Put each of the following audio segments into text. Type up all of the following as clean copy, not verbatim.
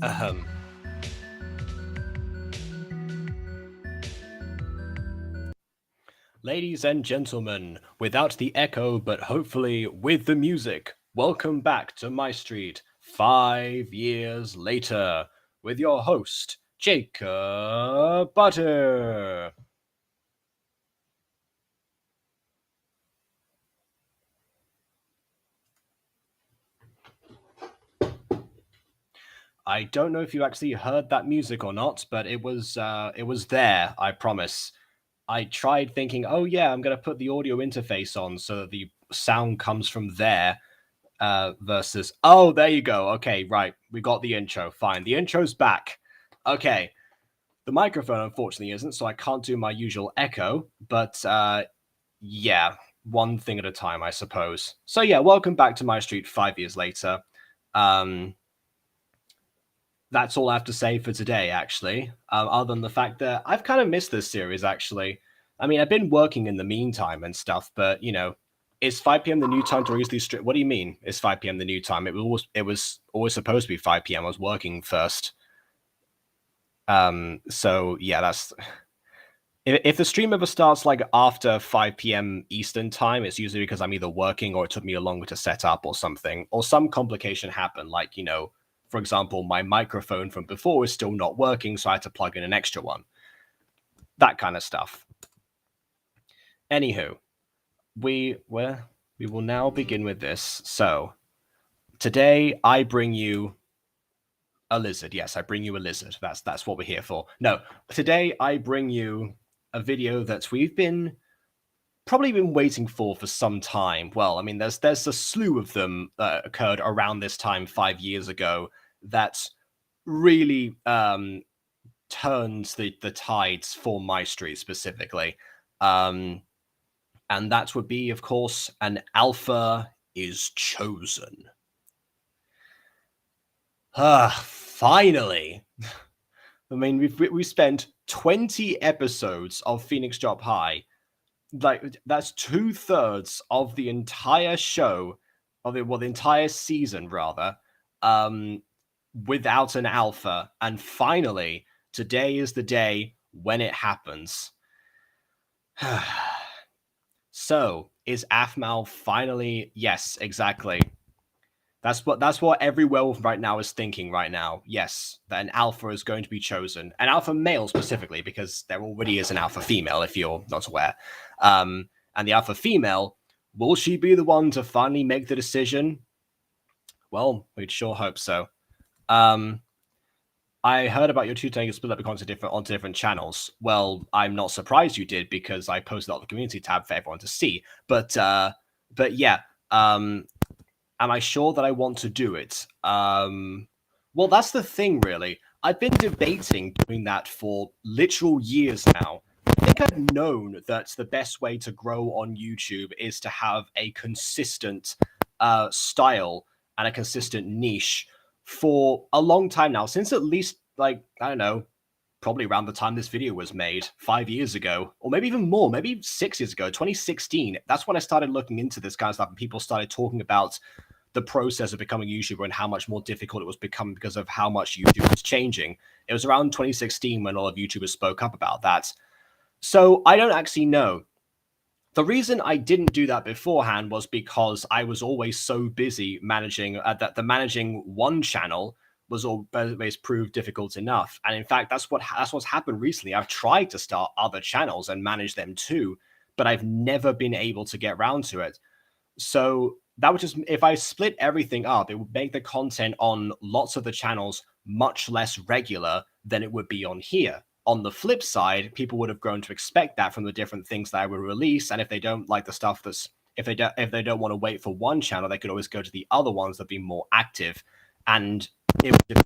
Ahem. Ladies and gentlemen, without the echo, but hopefully with the music, welcome back to MyStreet 5 years later with your host, Jacob Butter. I don't know if you actually heard that music or not, but it was there, I promise. I tried thinking, oh yeah, I'm gonna put the audio interface on so that the sound comes from there. Versus, oh, there you go. Okay, right, we got the intro. Fine, the intro's back. Okay, the microphone unfortunately isn't, so I can't do my usual echo. But yeah, one thing at a time, I suppose. So yeah, welcome back to MyStreet 5 years later. Um, that's all I have to say for today, actually. Other than the fact that I've kind of missed this series, actually. I mean, I've been working in the meantime and stuff, but is 5 p.m. the new time to release these? What do you mean? Is 5 p.m. the new time? It was always supposed to be 5 p.m. I was working first. So yeah, that's if the stream ever starts like after 5 p.m. Eastern time, it's usually because I'm either working or it took me longer to set up or something, or some complication happened. Like, for example, my microphone from before is still not working, so I had to plug in an extra one. That kind of stuff. Anywho, we will now begin with this. So today I bring you a lizard. Yes, I bring you a lizard. That's what we're here for. No, today I bring you a video that we've probably been waiting for some time. Well, I mean, there's a slew of them that occurred around this time 5 years ago that really turned the tides for MyStreet specifically. And that would be, of course, an alpha is chosen. Finally. I mean, we spent 20 episodes of Phoenix Drop High. Like, that's 2/3 of the entire show, the entire season, rather, without an alpha. And finally, today is the day when it happens. So, is Aphmau finally? Yes, exactly. That's what every werewolf right now is thinking right now. Yes, that an alpha is going to be chosen. An alpha male specifically, because there already is an alpha female, if you're not aware. And the alpha female, will she be the one to finally make the decision? Well, we'd sure hope so. I heard about your two taking a split up onto different channels. Well, I'm not surprised you did, because I posted out the community tab for everyone to see. But yeah, am I sure that I want to do it? Well, that's the thing, really. I've been debating doing that for literal years now. I think I've known that the best way to grow on YouTube is to have a consistent style and a consistent niche for a long time now, since at least, like, I don't know, probably around the time this video was made, 5 years ago, or maybe even more, maybe 6 years ago, 2016. That's when I started looking into this kind of stuff, and people started talking about the process of becoming a YouTuber and how much more difficult it was becoming because of how much YouTube was changing. It was around 2016 when a lot of YouTubers spoke up about that. So I don't actually know. The reason I didn't do that beforehand was because I was always so busy managing that the managing one channel was always proved difficult enough. And in fact, that's what's happened recently. I've tried to start other channels and manage them too, but I've never been able to get around to it. So that would just, if I split everything up, it would make the content on lots of the channels much less regular than it would be on here. On the flip side, people would have grown to expect that from the different things that I would release. And if they don't like the stuff if they don't want to wait for one channel, they could always go to the other ones that be more active. And it would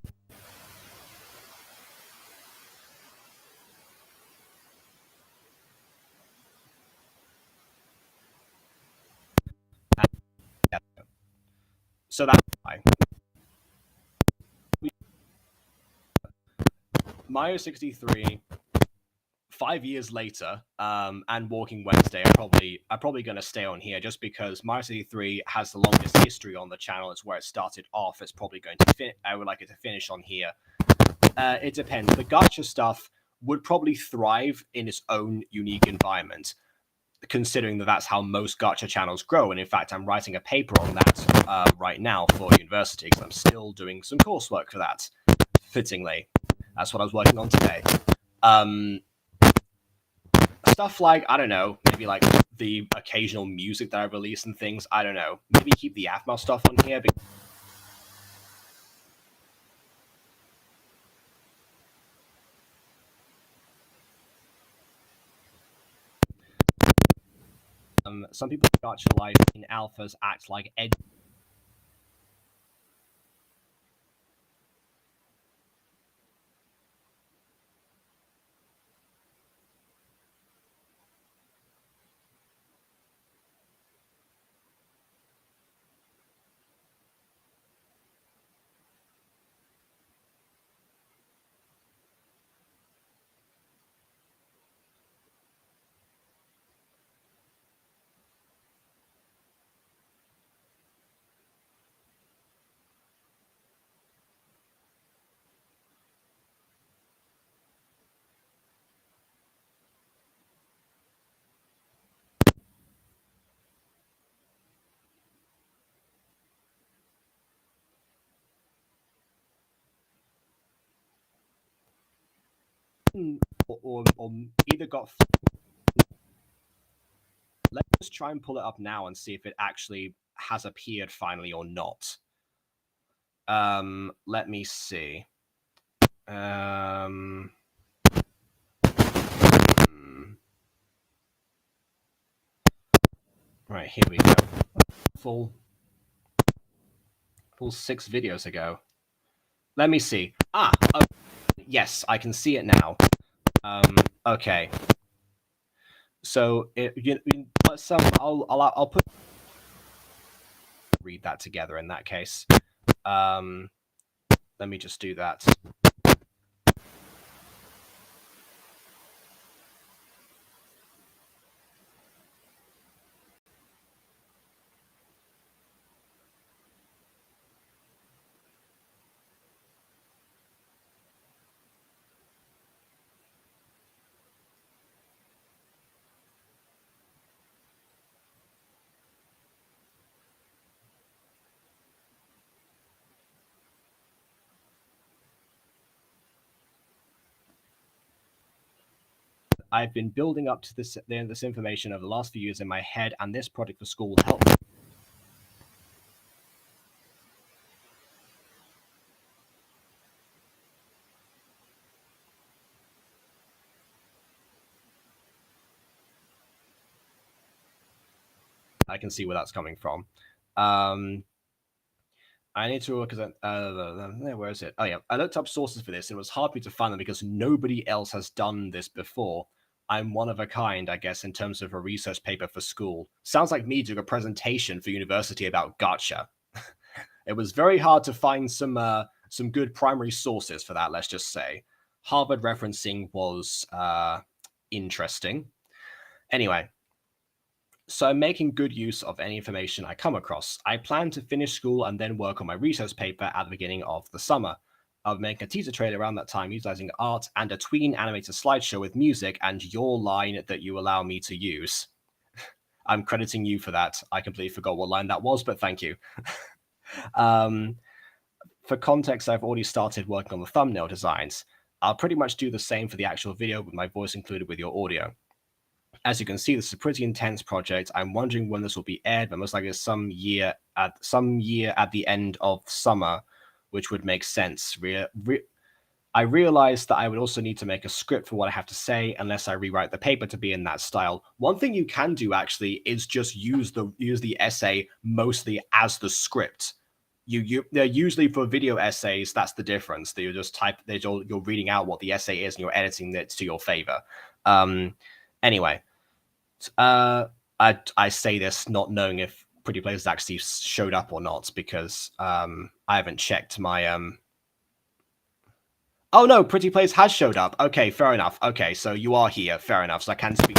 so that's why. Mario 63 5 years later, and Walking Wednesday are probably going to stay on here just because MyStreet 3 has the longest history on the channel. It's where it started off. It's probably going to I would like it to finish on here. It depends. The gacha stuff would probably thrive in its own unique environment, considering that that's how most gacha channels grow. And in fact, I'm writing a paper on that right now for university because I'm still doing some coursework for that. Fittingly, that's what I was working on today. Stuff like, I don't know, maybe like the occasional music that I release and things. I don't know. Maybe keep the Aphmau stuff on here. Some people in gacha life in alphas act like ed. Or either got. Let's just try and pull it up now and see if it actually has appeared finally or not. Let me see. Right, here we go. Full 6 videos ago. Let me see. Yes, I can see it now. Okay. So I'll put read that together in that case. Let me just do that. I've been building up to this information over the last few years in my head, and this project for school helped me. I can see where that's coming from. I need to look at where is it? Oh yeah, I looked up sources for this, and it was hard for me to find them because nobody else has done this before. I'm one of a kind, I guess, in terms of a research paper for school. Sounds like me doing a presentation for university about gacha. It was very hard to find some good primary sources for that, let's just say. Harvard referencing was interesting. Anyway, so I'm making good use of any information I come across. I plan to finish school and then work on my research paper at the beginning of the summer. I'll make a teaser trailer around that time utilizing art and a tween animated slideshow with music and your line that you allow me to use. I'm crediting you for that. I completely forgot what line that was, but thank you. For context, I've already started working on the thumbnail designs. I'll pretty much do the same for the actual video with my voice included with your audio. As you can see, this is a pretty intense project. I'm wondering when this will be aired, but most likely some year at the end of summer, which would make sense. I realized that I would also need to make a script for what I have to say unless I rewrite the paper to be in that style. One thing you can do actually is just use the essay mostly as the script. They're usually for video essays. That's the difference. That you're reading out what the essay is and you're editing it to your favor. Anyway, I say this not knowing if Pretty Places actually showed up or not because I haven't checked my Oh no, Pretty Place has showed up. Okay, fair enough. Okay, so you are here. Fair enough. So I can speak.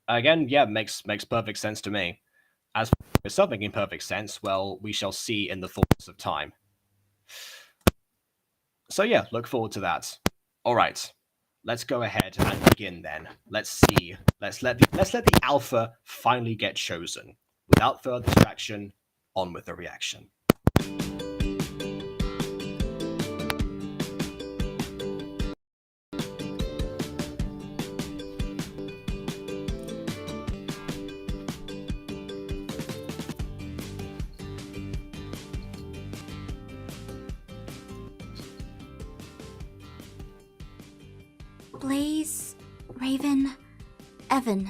Again, yeah, makes perfect sense to me. As for itself making perfect sense, well, we shall see in the fullness of time. So yeah, look forward to that. All right, let's go ahead and begin then. Let's see. Let's let the alpha finally get chosen. Without further distraction, on with the reaction. Blaze, Raven, Evan.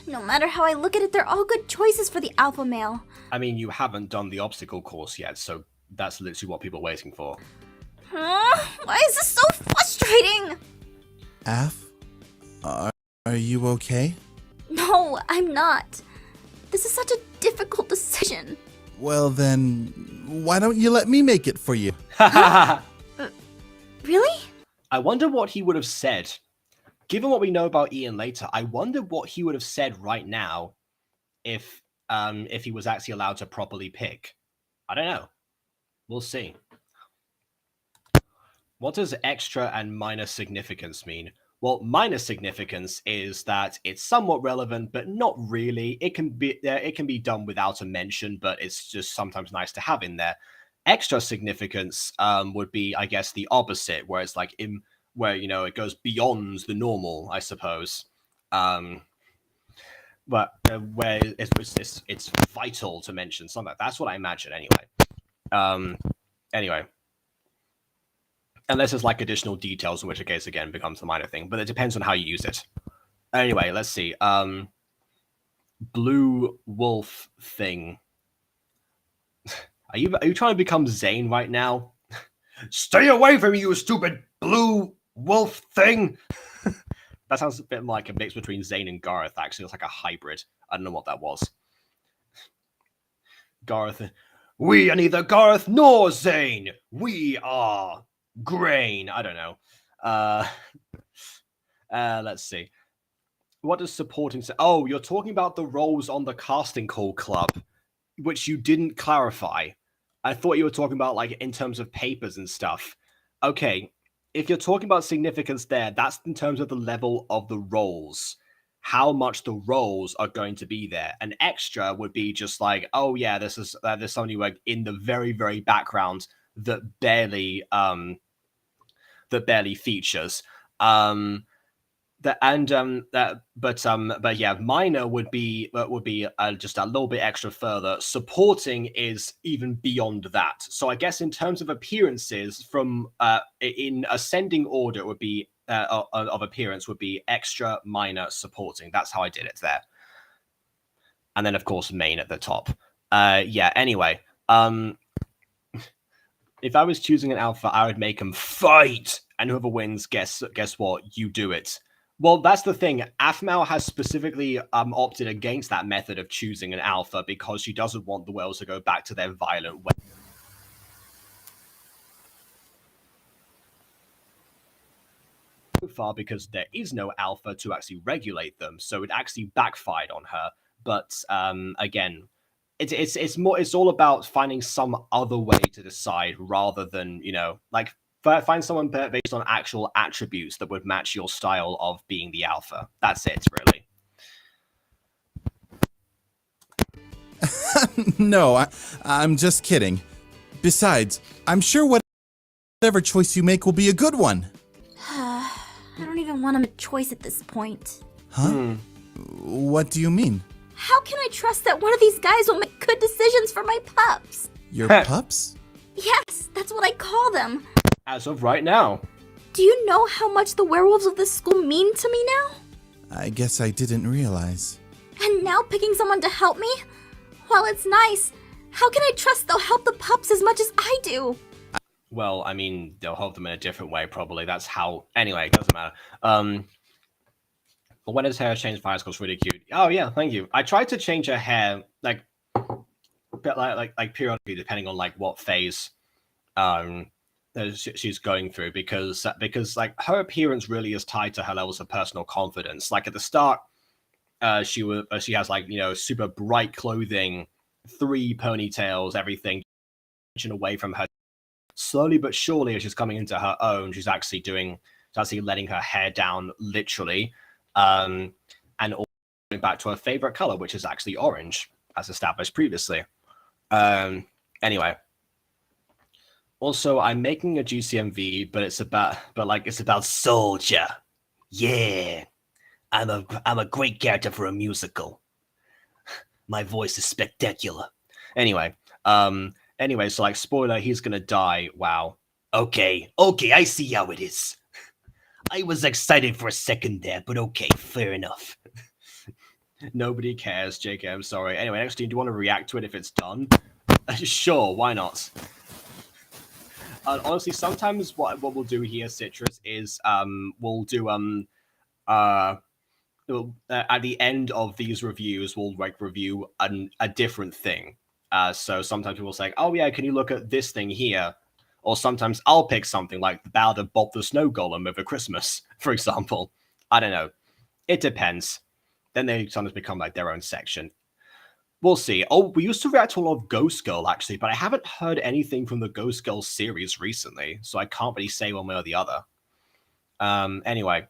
No matter how I look at it, they're all good choices for the alpha male. I mean, you haven't done the obstacle course yet, so that's literally what people are waiting for. Why is this so frustrating? Af, are you okay? No, I'm not. This is such a difficult decision. Well then, why don't you let me make it for you? Really? I wonder what he would have said. Given what we know about Ian later, I wonder what he would have said right now if he was actually allowed to properly pick. I don't know. We'll see. What does extra and minor significance mean? Well, minor significance is that it's somewhat relevant, but not really. It can be done without a mention, but it's just sometimes nice to have in there. Extra significance would be, I guess, the opposite, where it's like where it goes beyond the normal, I suppose. But where it's vital to mention something. That's what I imagine, anyway. Anyway, unless there's like additional details, in which case again becomes the minor thing. But it depends on how you use it. Anyway, let's see. Blue wolf thing. Are you trying to become Zane right now? Stay away from me, you stupid blue wolf thing! That sounds a bit like a mix between Zane and Gareth, actually. It's like a hybrid. I don't know what that was. Gareth. We are neither Gareth nor Zane. We are Grain. I don't know. Let's see. What does supporting say? Oh, you're talking about the roles on the casting call club, which you didn't clarify. I thought you were talking about like in terms of papers and stuff. Okay, if you're talking about significance there, that's in terms of the level of the roles, how much the roles are going to be there. An extra would be just like, oh yeah, there's somebody like in the very, very background that barely features. But yeah, minor would be just a little bit extra further. Supporting is even beyond that. So I guess in terms of appearances, from in ascending order, it would be of appearance would be extra, minor, supporting. That's how I did it there. And then of course main at the top. Yeah. Anyway, if I was choosing an alpha, I would make them fight, and whoever wins, guess what? You do it. Well, that's the thing. Aphmau has specifically opted against that method of choosing an alpha because she doesn't want the whales to go back to their violent way. So far, because there is no alpha to actually regulate them, so it actually backfired on her. But again, it's all about finding some other way to decide rather than like. Find someone based on actual attributes that would match your style of being the alpha. That's it, really. No, I'm just kidding. Besides, I'm sure whatever choice you make will be a good one. I don't even want a choice at this point. Huh? What do you mean? How can I trust that one of these guys will make good decisions for my pups? Your pups? Yes, that's what I call them. As of right now. Do you know how much the werewolves of this school mean to me now? I guess I didn't realize. And now picking someone to help me? While it's nice, how can I trust they'll help the pups as much as I do? Well, I mean, they'll help them in a different way, probably. That's how... Anyway, it doesn't matter. But when his hair changed for high school, it's really cute. Oh, yeah, thank you. I tried to change her hair, like periodically, depending on, like, what phase she's going through, because like, her appearance really is tied to her levels of personal confidence. Like, at the start, she has, like, you know, super bright clothing, 3 ponytails, everything away from her. Slowly but surely, as she's coming into her own, she's actually letting her hair down, literally, and also going back to her favorite color, which is actually orange, as established previously. Anyway, also, I'm making a GCMV, but it's about Soldier. Yeah, I'm a great character for a musical. My voice is spectacular. Anyway, so, like, spoiler, he's gonna die. Wow. Okay, I see how it is. I was excited for a second there, but okay, fair enough. Nobody cares, JK, I'm sorry. Anyway, next, do you want to react to it if it's done? Sure, why not? Honestly, sometimes what we'll do here, Citrus, is we'll do at the end of these reviews, we'll like review a different thing. So sometimes people say, "Oh yeah, can you look at this thing here?" Or sometimes I'll pick something like the Ballad of Bob the Snow Golem over Christmas, for example. I don't know. It depends. Then they sometimes become like their own section. We'll see. Oh, we used to react to a lot of Ghost Girl, actually, but I haven't heard anything from the Ghost Girl series recently, so I can't really say one way or the other. Anyway,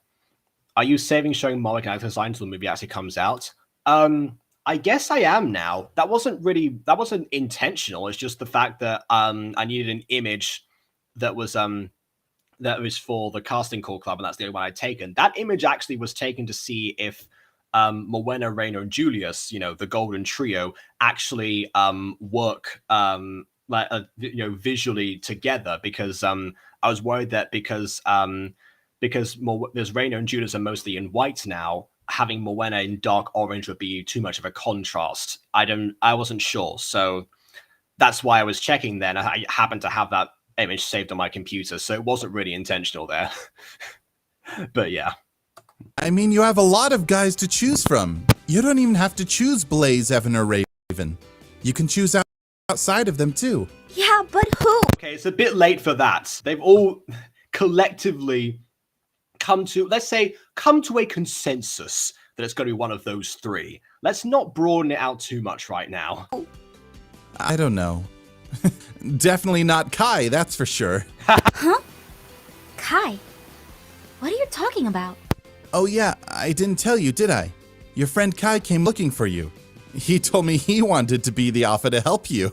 are you saving showing Moloch and actor design until the movie actually comes out? I guess I am now. That wasn't intentional. It's just the fact that I needed an image that was for the casting call club, and that's the only one I'd taken. That image actually was taken to see if Morwenna, Raina, and Julius, you know, the Golden Trio, actually work visually together, because I was worried that because Raina and Julius are mostly in white now, having Morwenna in dark orange would be too much of a contrast. I wasn't sure, so that's why I was checking then. I happened to have that image saved on my computer, so it wasn't really intentional there. But yeah. I mean, you have a lot of guys to choose from. You don't even have to choose Blaze, Evan, or Raven. You can choose outside of them too. Yeah, but who? Okay, it's a bit late for that. They've all collectively come to a consensus that it's going to be one of those 3. Let's not broaden it out too much right now. I don't know. Definitely not Kai, that's for sure. Huh? Kai? What are you talking about? Oh yeah, I didn't tell you, did I? Your friend Kai came looking for you. He told me he wanted to be the alpha to help you.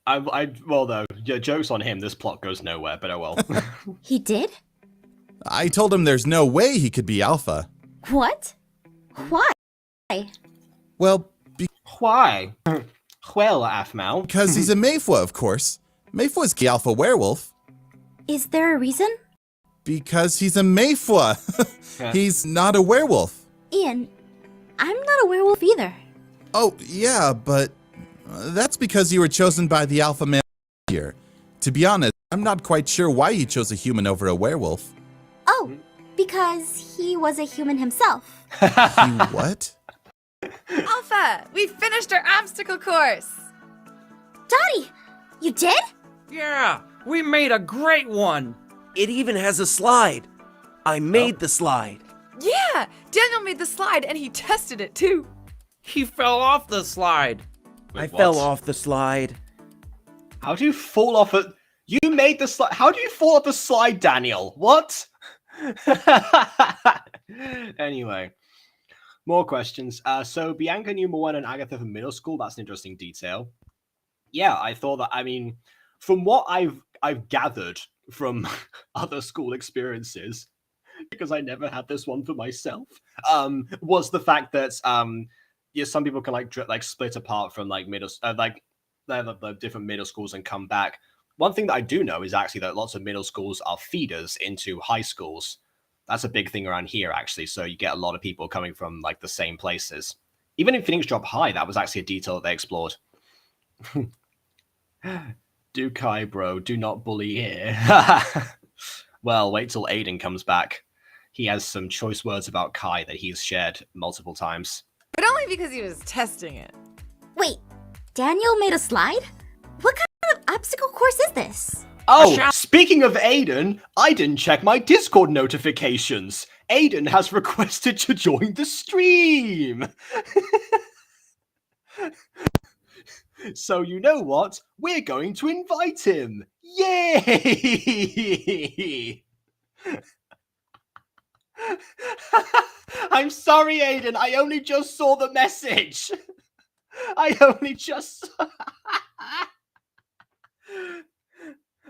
Well, though, yeah, joke's on him. This plot goes nowhere, but oh well. He did? I told him there's no way he could be alpha. What? Why? Well, why? Well, Aphmau. Because he's a Mayfwa, of course. Mayfwa's the alpha werewolf. Is there a reason? Because he's a Mayfwa. He's not a werewolf. Ian, I'm not a werewolf either. Oh, yeah, but that's because you were chosen by the alpha male here. To be honest, I'm not quite sure why you chose a human over a werewolf. Oh, because he was a human himself. He what? Alpha, we finished our obstacle course. Dottie, you did? Yeah, we made a great one. It even has a slide. I made the slide. Yeah, Daniel made the slide and he tested it too. He fell off the slide. Wait, I what? fell off the slide. How do you fall off it? You made the slide. How do you fall off the slide, Daniel? What? Anyway, more questions. So Bianca knew Morwenna and Agatha from middle school. That's an interesting detail. Yeah, I thought that. I mean, from what I've gathered from other school experiences, because I never had this one for myself, was the fact that yeah, some people can like split apart from like the different middle schools and come back. One thing that I do know is actually that lots of middle schools are feeders into high schools. That's a big thing around here, actually. So you get a lot of people coming from like the same places. Even in Phoenix Drop High, that was actually a detail that they explored. Do Kai, bro. Do not bully here. Well, wait till Aiden comes back. He has some choice words about Kai that he's shared multiple times. But only because he was testing it. Wait, Daniel made a slide? What kind of obstacle course is this? Oh, speaking of Aiden, I didn't check my Discord notifications. Aiden has requested to join the stream. So you know what? We're going to invite him. Yay! I'm sorry, Aiden. I only just saw the message. I only just...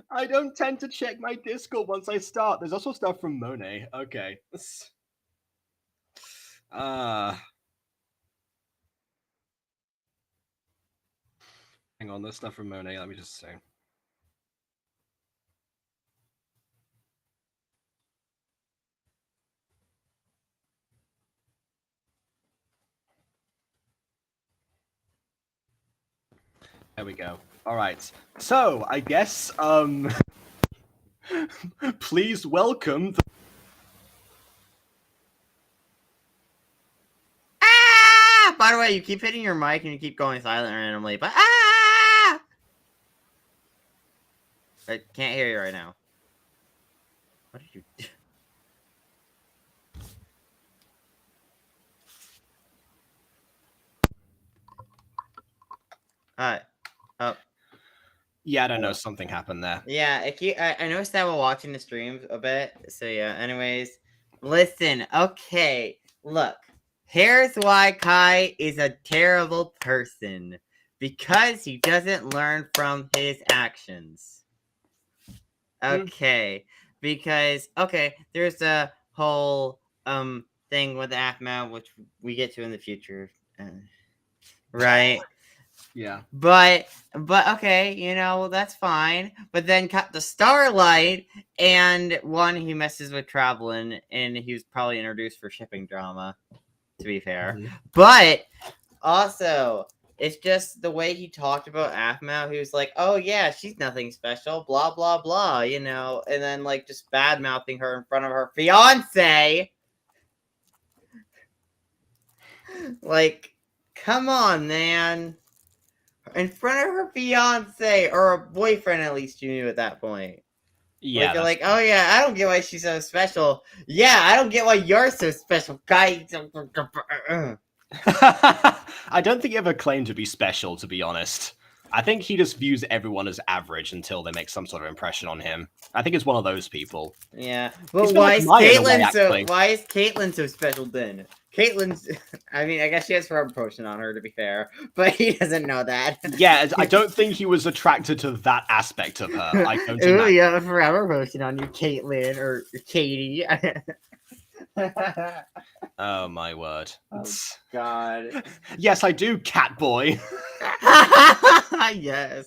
I don't tend to check my Discord once I start. There's also stuff from Monet. Okay. Hang on, there's stuff from Monet. Let me just say. There we go. All right. So, I guess, please welcome the... Ah! By the way, you keep hitting your mic and you keep going silent randomly, but ah! I can't hear you right now. What did you do? Oh. Yeah, I don't know. Something happened there. Yeah, I noticed that while watching the streams a bit. So yeah, anyways. Listen, okay. Look. Here's why Kai is a terrible person. Because he doesn't learn from his actions. Okay. Because, okay, there's a whole thing with Aphmau, which we get to in the future. Right? Yeah. But okay, you know, that's fine. But then cut the Starlight, and one, he messes with Travelin, and he was probably introduced for shipping drama, to be fair. Mhm. But also, it's just the way he talked about Aphmau. He was like, oh yeah, she's nothing special, blah, blah, blah, you know, and then like just bad-mouthing her in front of her fiance. Like, come on, man. In front of her fiance, or a boyfriend, at least you knew at that point. Yeah. Like, you're like, oh yeah, I don't get why she's so special. Yeah, I don't get why you're so special, guy. I don't think he ever claimed to be special, to be honest. I think he just views everyone as average until they make some sort of impression on him. I think it's one of those people. Yeah. Well, He's why like is Maya in a way, Caitlyn so actually. why is Caitlyn so special then? Caitlyn's I mean, I guess she has forever potion on her, to be fair, but he doesn't know that. Yeah, I don't think he was attracted to that aspect of her. I don't Ooh, imagine. you have a forever potion on you, Caitlyn or Katie. Oh my word. Oh, God. Yes, I do, cat boy. Yes.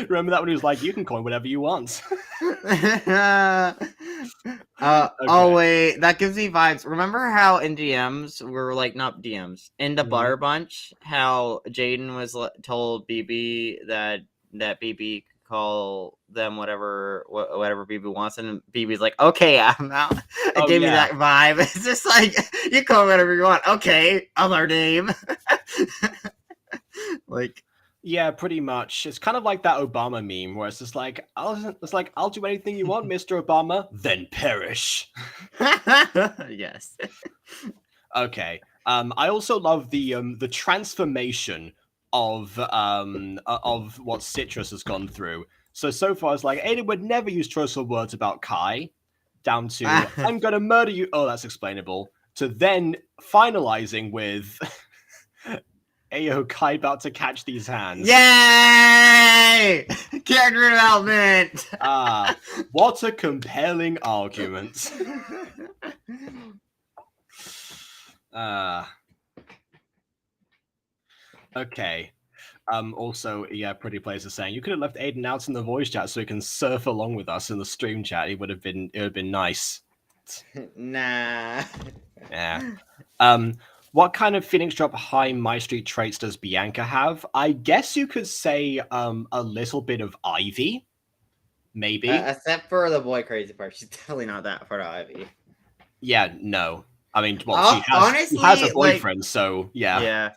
Remember that when he was like, you can coin whatever you want. Oh wait, that gives me vibes. Remember how in DMs were like not DMs in the Mhm. Butter Bunch? How Jaden was told BB that BB could call them whatever BB wants, and BB's like, okay, I'm out. It Oh, gave me yeah. that vibe. It's just like you call whatever you want. Okay, other name. Like. Yeah, pretty much. It's kind of like that Obama meme where it's just like, I'll do anything you want, Mr. Obama, then perish. Yes. Okay. I also love the transformation of what Citrus has gone through. So far it's like Aiden would never use choice of words about Kai, down to I'm gonna murder you. Oh, that's explainable. To then finalizing with Ayo, Kai about to catch these hands. Yay! Character development. What a compelling argument. Okay. Also, yeah, Pretty Place is saying you could have left Aiden out in the voice chat so he can surf along with us in the stream chat. It would have been nice. Nah. Yeah. What kind of Phoenix Drop high MyStreet traits does Bianca have? I guess you could say a little bit of Ivy, maybe. Except for the boy crazy part, she's definitely not that part of Ivy. Yeah, no. I mean, well, she has a Honestly, boyfriend, so yeah. Yeah.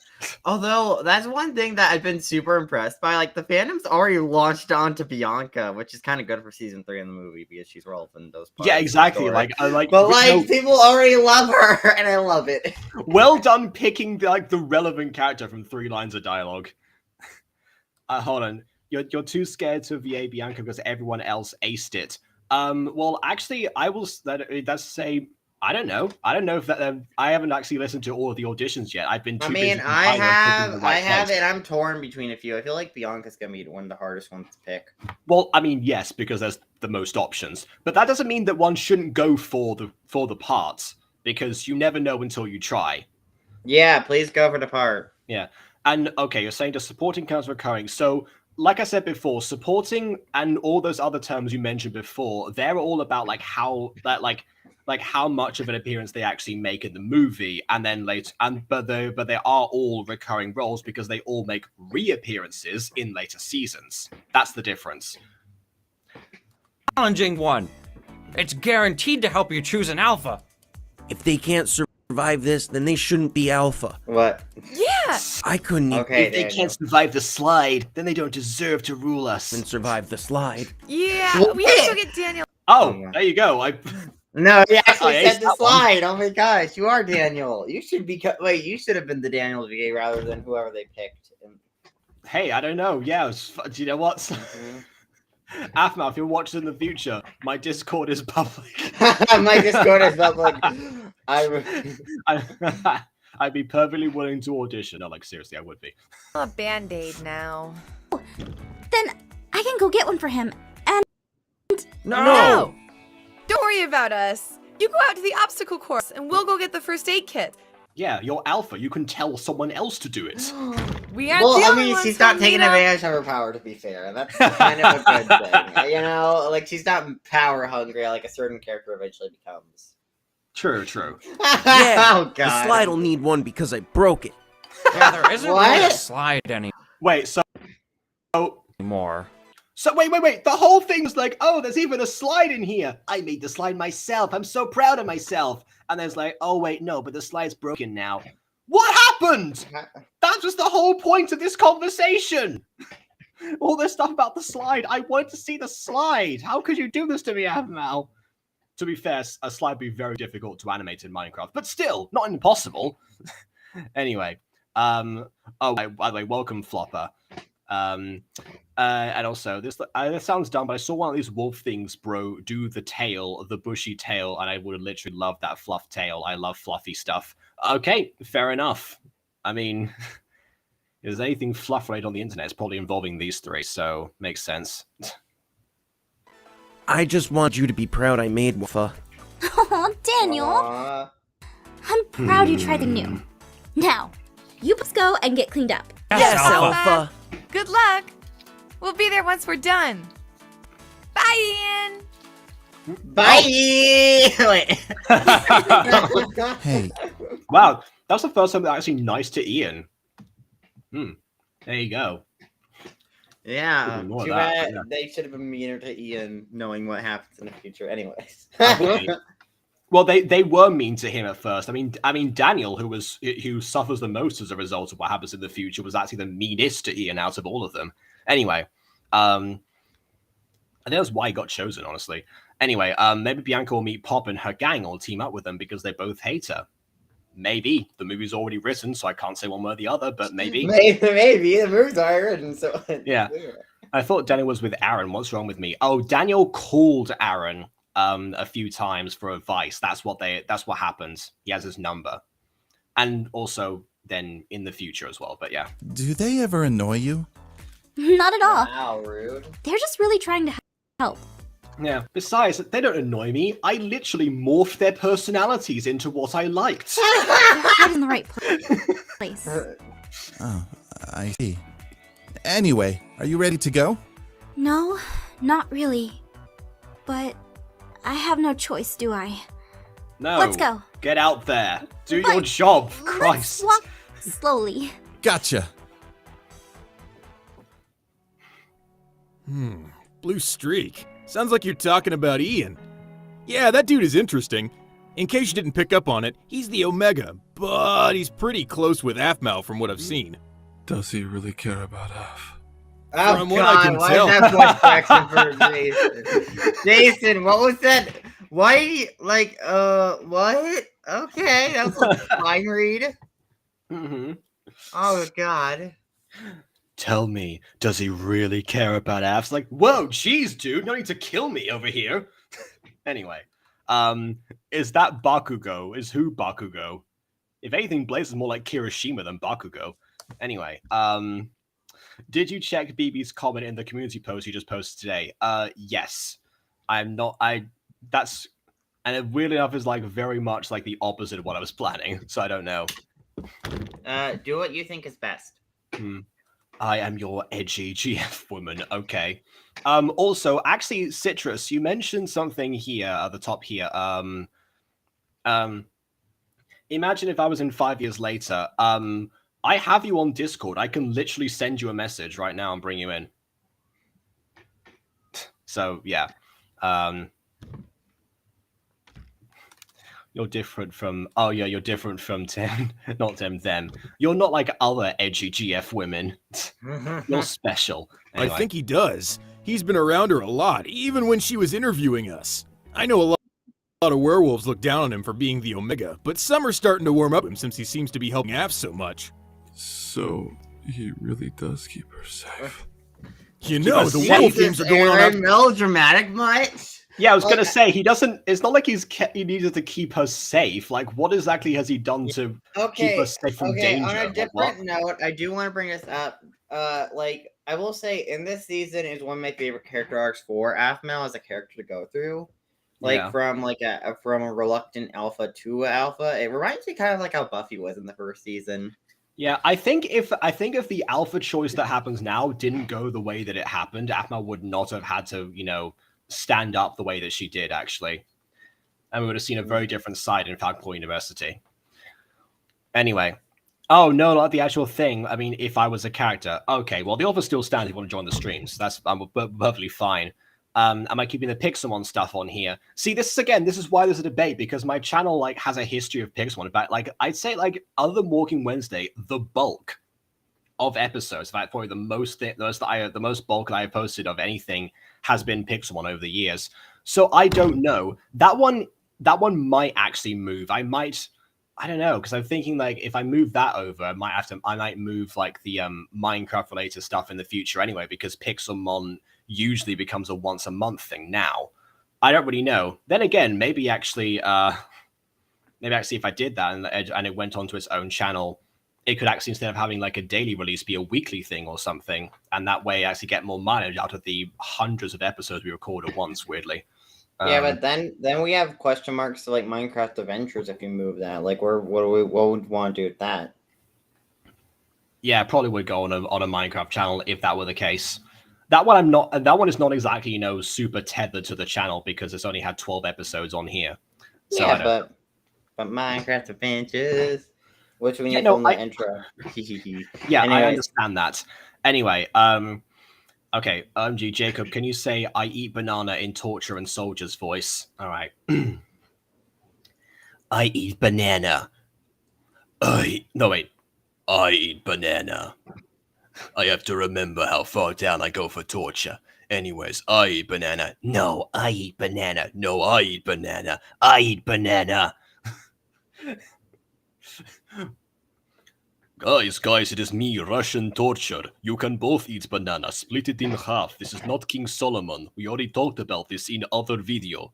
Although that's one thing that I've been super impressed by. Like the fandom's already launched onto Bianca, which is kind of good for season 3 in the movie because she's relevant in those parts. Yeah, exactly. Of the story. Like, but like people already love her, and I love it. Well done picking the relevant character from 3 lines of dialogue. Hold on, you're too scared to VA Bianca because everyone else aced it. Well, actually, I will. That's say. I don't know. I don't know if that. I haven't actually listened to all of the auditions yet. I've been too busy. I have, and I'm torn between a few. I feel like Bianca's gonna be one of the hardest ones to pick. Well, I mean, yes, because there's the most options, but that doesn't mean that one shouldn't go for the parts because you never know until you try. Yeah, please go for the part. Yeah, and okay, you're saying the supporting counts recurring. So, like I said before, supporting and all those other terms you mentioned before, they're all about how much of an appearance they actually make in the movie, and then later, but they are all recurring roles because they all make reappearances in later seasons. That's the difference. Challenging one. It's guaranteed to help you choose an alpha. If they can't survive this, then they shouldn't be alpha. What? Yeah. I couldn't Okay, If they can't survive the slide, then they don't deserve to rule us. even survive the slide. Yeah. What? We have to get Daniel. Oh, there you go. No, he actually I said aced the that one. slide. Oh my gosh, you are Daniel. You should be. Wait, you should have been the Daniel VA rather than whoever they picked. Hey, I don't know. Yeah, do you know what? Afmath, if you're watching in the future, my Discord is public. My Discord is public. I'd be perfectly willing to audition. No, like seriously, I would be. A band-aid now. Then I can go get one for him. And No. Don't worry about us. You go out to the obstacle course, and we'll go get the first aid kit. Yeah, you're alpha. You can tell someone else to do it. We aren't Well, the I only mean, ones she's not who taking meet up. advantage of her power. To be fair, that's kind of a good thing. You know, like she's not power hungry like a certain character eventually becomes. True. Yeah, Oh the god. slide will need one because I broke it. Yeah, there isn't What? really a slide Wait, so anymore. wait. The whole thing's like, oh, there's even a slide in here. I made the slide myself. I'm so proud of myself. And there's like, oh wait, no, but the slide's broken now. What happened? That was the whole point of this conversation. All this stuff about the slide. I wanted to see the slide. How could you do this to me, Avmal? To be fair, a slide would be very difficult to animate in Minecraft, but still, not impossible. Anyway, oh, by the way, welcome, Flopper. And also, this sounds dumb, but I saw one of these wolf things, bro, do the bushy tail, and I would have literally loved that fluff tail. I love fluffy stuff. Okay, fair enough. I mean, if there's anything fluff related on the internet, it's probably involving these 3, so makes sense. I just want you to be proud I made Wafa. oh, Daniel, Aw. I'm proud you tried the new. Now, you must go and get cleaned up. Yes, Alpha. Alpha. Good luck. We'll be there once we're done. Bye, Ian. Bye. Wait. Hey, Wow, that's the first time they're actually nice to Ian. There you go. Yeah. Even more Too of that, bad yeah. they should have been meaner to Ian, knowing what happens in the future. Anyways. Well, they were mean to him at first. I mean, Daniel, who suffers the most as a result of what happens in the future, was actually the meanest to Ian out of all of them. Anyway, I think that's why he got chosen, honestly. Anyway, maybe Bianca will meet Pop and her gang or team up with them because they both hate her. Maybe. The movie's already written, so I can't say one way or the other, but maybe. Maybe the movie's already written, so Yeah. I thought Daniel was with Aaron. What's wrong with me? Oh, Daniel called Aaron a few times for advice. That's what happens. He has his number. And also then in the future as well, but yeah. do they ever annoy you? Not at all. Wow, rude. They're just really trying to help. Yeah. Besides, they don't annoy me. I literally morphed their personalities into what I liked. Your head in the right place. Oh, I see. Anyway, are you ready to go? No, not really. But I have no choice, do I? No. Let's go. Get out there. Do your But job. Christ. Let's walk slowly. Gotcha. Blue streak. Sounds like you're talking about Ian. Yeah, that dude is interesting. In case you didn't pick up on it, he's the Omega, but he's pretty close with Aphmau from what I've seen. Does he really care about F? Oh From what I can why tell. is that voice correction for Jason? Jason, what was that? Why, like, what? Okay, that was a fine read. Mhm. Oh god. Tell me, does he really care about Avs? Like, whoa, jeez, dude, no need to kill me over here. Anyway, is that Bakugo? Is who Bakugo? If anything, Blaze is more like Kirishima than Bakugo. Anyway, did you check BB's comment in the community post you just posted today? Yes. That's, and it weirdly enough is like very much like the opposite of what I was planning, so I don't know. Do what you think is best. I am your edgy GF woman. Okay. Also, actually, Citrus, you mentioned something here at the top here. Imagine if I was in 5 years later. I have you on Discord. I can literally send you a message right now and bring you in. So yeah. You're different from. Oh yeah, you're different from Tim. Not them. You're not like other edgy GF women. You're special. Anyway. I think he does. He's been around her a lot, even when she was interviewing us. I know a lot of werewolves look down on him for being the Omega, but some are starting to warm up him since he seems to be helping Af so much. So, he really does keep her safe. You know, the safe. werewolf games are going on up. Melodramatic much? Yeah, I was gonna say he doesn't. It's not like he needed to keep her safe. Like, what exactly has he done to keep her safe from danger? On a Like, different what? note, I do want to bring this up. Like I will say, in this season is one of my favorite character arcs for Aphmau as a character to go through. Like Yeah. from a reluctant alpha to alpha. It reminds me kind of like how Buffy was in the first season. Yeah, I think if the alpha choice that happens now didn't go the way that it happened, Aphmau would not have had to, stand up the way that she did, actually. And we would have seen a very different side in Falcon University. Anyway. Oh, no, not the actual thing. I mean, if I was a character. Okay, well, the offer still stands if you want to join the streams. I'm perfectly fine. Am I keeping the Pixelmon stuff on here? See, this is why there's a debate, because my channel, has a history of Pixelmon. But, I'd say, other than Walking Wednesday, the bulk of episodes, in fact, probably the most bulk that I have posted of anything has been Pixelmon over the years. So I don't know. That one might actually move. I don't know, because I'm thinking if I move that over, I might move the Minecraft related stuff in the future anyway, because Pixelmon usually becomes a once a month thing now. I don't really know. Then again, maybe actually if I did that and it went onto its own channel, it could actually, instead of having a daily release, be a weekly thing or something, and that way actually get more mileage out of the hundreds of episodes we record at once. Weirdly. Yeah, but then we have question marks to Minecraft Adventures if you move that. What would we want to do with that? Yeah, probably would go on a Minecraft channel if that were the case. That one is not exactly, super tethered to the channel because it's only had 12 episodes on here. So yeah, but Minecraft Adventures, which we need from the intro. Yeah, Anyways. I understand that. Anyway, okay, OMG, Jacob, can you say I eat banana in Torture and Soldier's voice? All right. I eat banana. I eat banana. I have to remember how far down I go for torture. Anyways, I eat banana. No, I eat banana. No, I eat banana. I eat banana. Guys, it is me, Russian Torture. You can both eat banana. Split it in half. This is not King Solomon. We already talked about this in other video.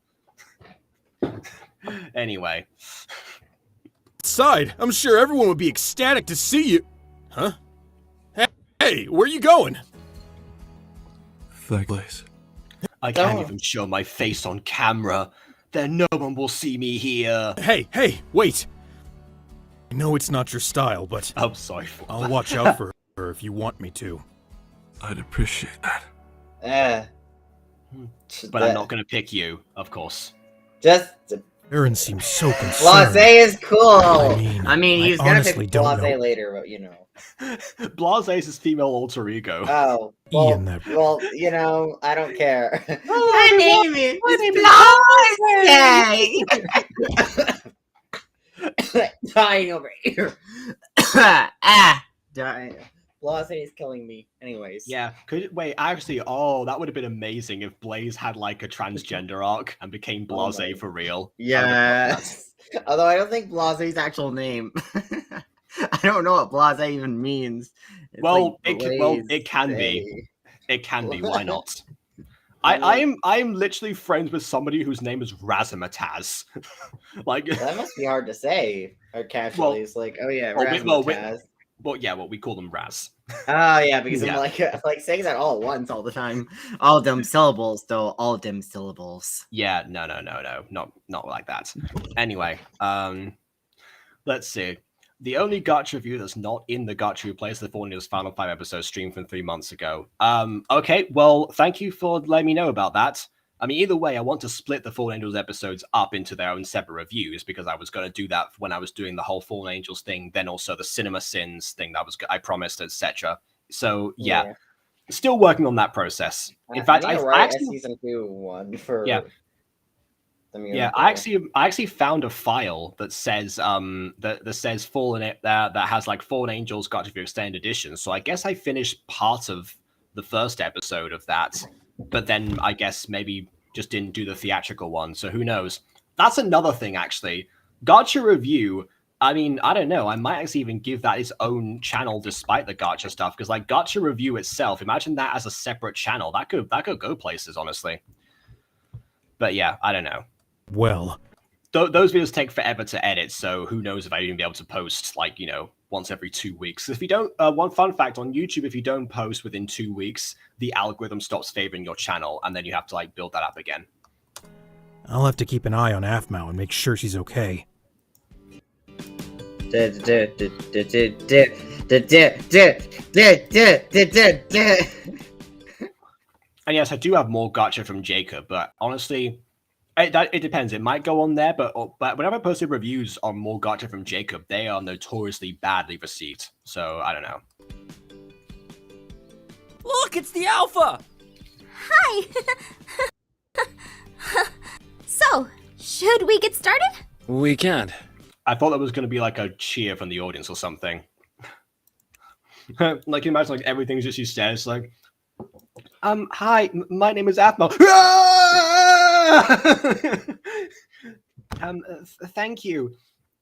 Anyway. Side, I'm sure everyone would be ecstatic to see you. Huh? Hey, where are you going? That place. I can't even show my face on camera. Then no one will see me here. Hey, wait. I know it's not your style, but I'm sorry for I'll that. watch out for Or if you want me to. I'd appreciate that. But I'm not going to pick you, of course. Just Aaron seems so concerned. Blase is cool. I mean, he's I gonna honestly pick don't Blase know. later, but you know. Blase is his female alter ego. Oh, Ian, that- well, you know, I don't care. Oh, My name is Blase. Dying over here. Dying. Blase is killing me. Anyways. Yeah, wait, actually, that would have been amazing if Blaze had like a transgender arc and became Blase for real. Yes. Although I don't think Blase's actual name. I don't know what Blase even means. It's It can be. It can be. Why not? I am literally friends with somebody whose name is Razzmatazz. Like that must be hard to say. Or casually, it's like, oh yeah, Razzmatazz. We call them Raz. Oh yeah, because I'm like saying that all at once all the time. All them syllables, though. All them syllables. Yeah, no, not like that. Anyway, let's see. The only gacha review that's not in the gacha replay is the Fallen Angels final 5 episode stream from 3 months ago. Okay, well, thank you for letting me know about that. I mean, either way, I want to split the Fallen Angels episodes up into their own separate reviews because I was going to do that when I was doing the whole Fallen Angels thing, then also the Cinema Sins thing that I promised, etc. So yeah, still working on that process. In fact, I actually season 2 one for I actually found a file that says that says Fallen that has like Fallen Angels Gacha Review Extended Edition. So I guess I finished part of the first episode of that. But then I guess maybe just didn't do the theatrical one. So who knows? That's another thing, actually. Gacha Review, I mean, I don't know. I might actually even give that its own channel despite the Gacha stuff. Because like Gacha Review itself, imagine that as a separate channel. That could go places, honestly. But yeah, I don't know. Well, those videos take forever to edit. So who knows if I'd even be able to post, like, you know, once every 2 weeks. If you don't, one fun fact on YouTube, if you don't post within 2 weeks, the algorithm stops favoring your channel, and then you have to like build that up again. I'll have to keep an eye on Aphmau and make sure she's okay. And yes, I do have more gacha from Jacob, but honestly, it depends. It might go on there, but whenever I posted reviews on more gacha from Jacob, they are notoriously badly received. So I don't know. Look, it's the Alpha! Hi! So, should we get started? We can't. I thought that was going to be like a cheer from the audience or something. Like, imagine like everything's just she says, like, hi, my name is Aphmau. Thank you.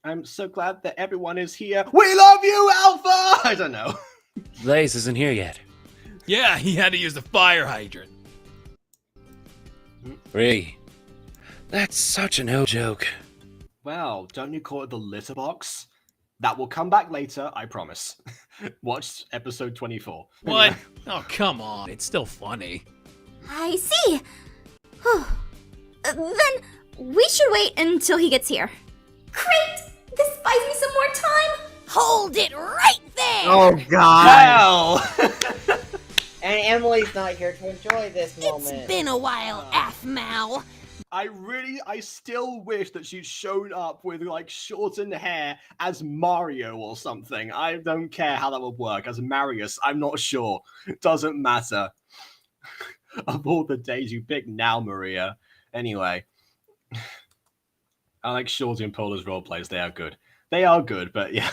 I'm so glad that everyone is here. We love you, Alpha! I don't know. Blaze isn't here yet. Yeah, he had to use the fire hydrant. Ree, that's such a no joke. Well, don't you call it the litter box? That will come back later, I promise. Watch episode 24. What? Oh, come on. It's still funny. I see. Whew. Then we should wait until he gets here. Great! This buys me some more time. Hold it right there! Oh god! Well! And Emily's not here to enjoy this moment. It's been a while, Aphmau. I still wish that she'd shown up with like shortened hair as Mario or something. I don't care how that would work. As Marius, I'm not sure. It doesn't matter. Of all the days you pick now, Maria. Anyway. I like Shorty and Pola's roleplays. They are good. They are good, but yeah.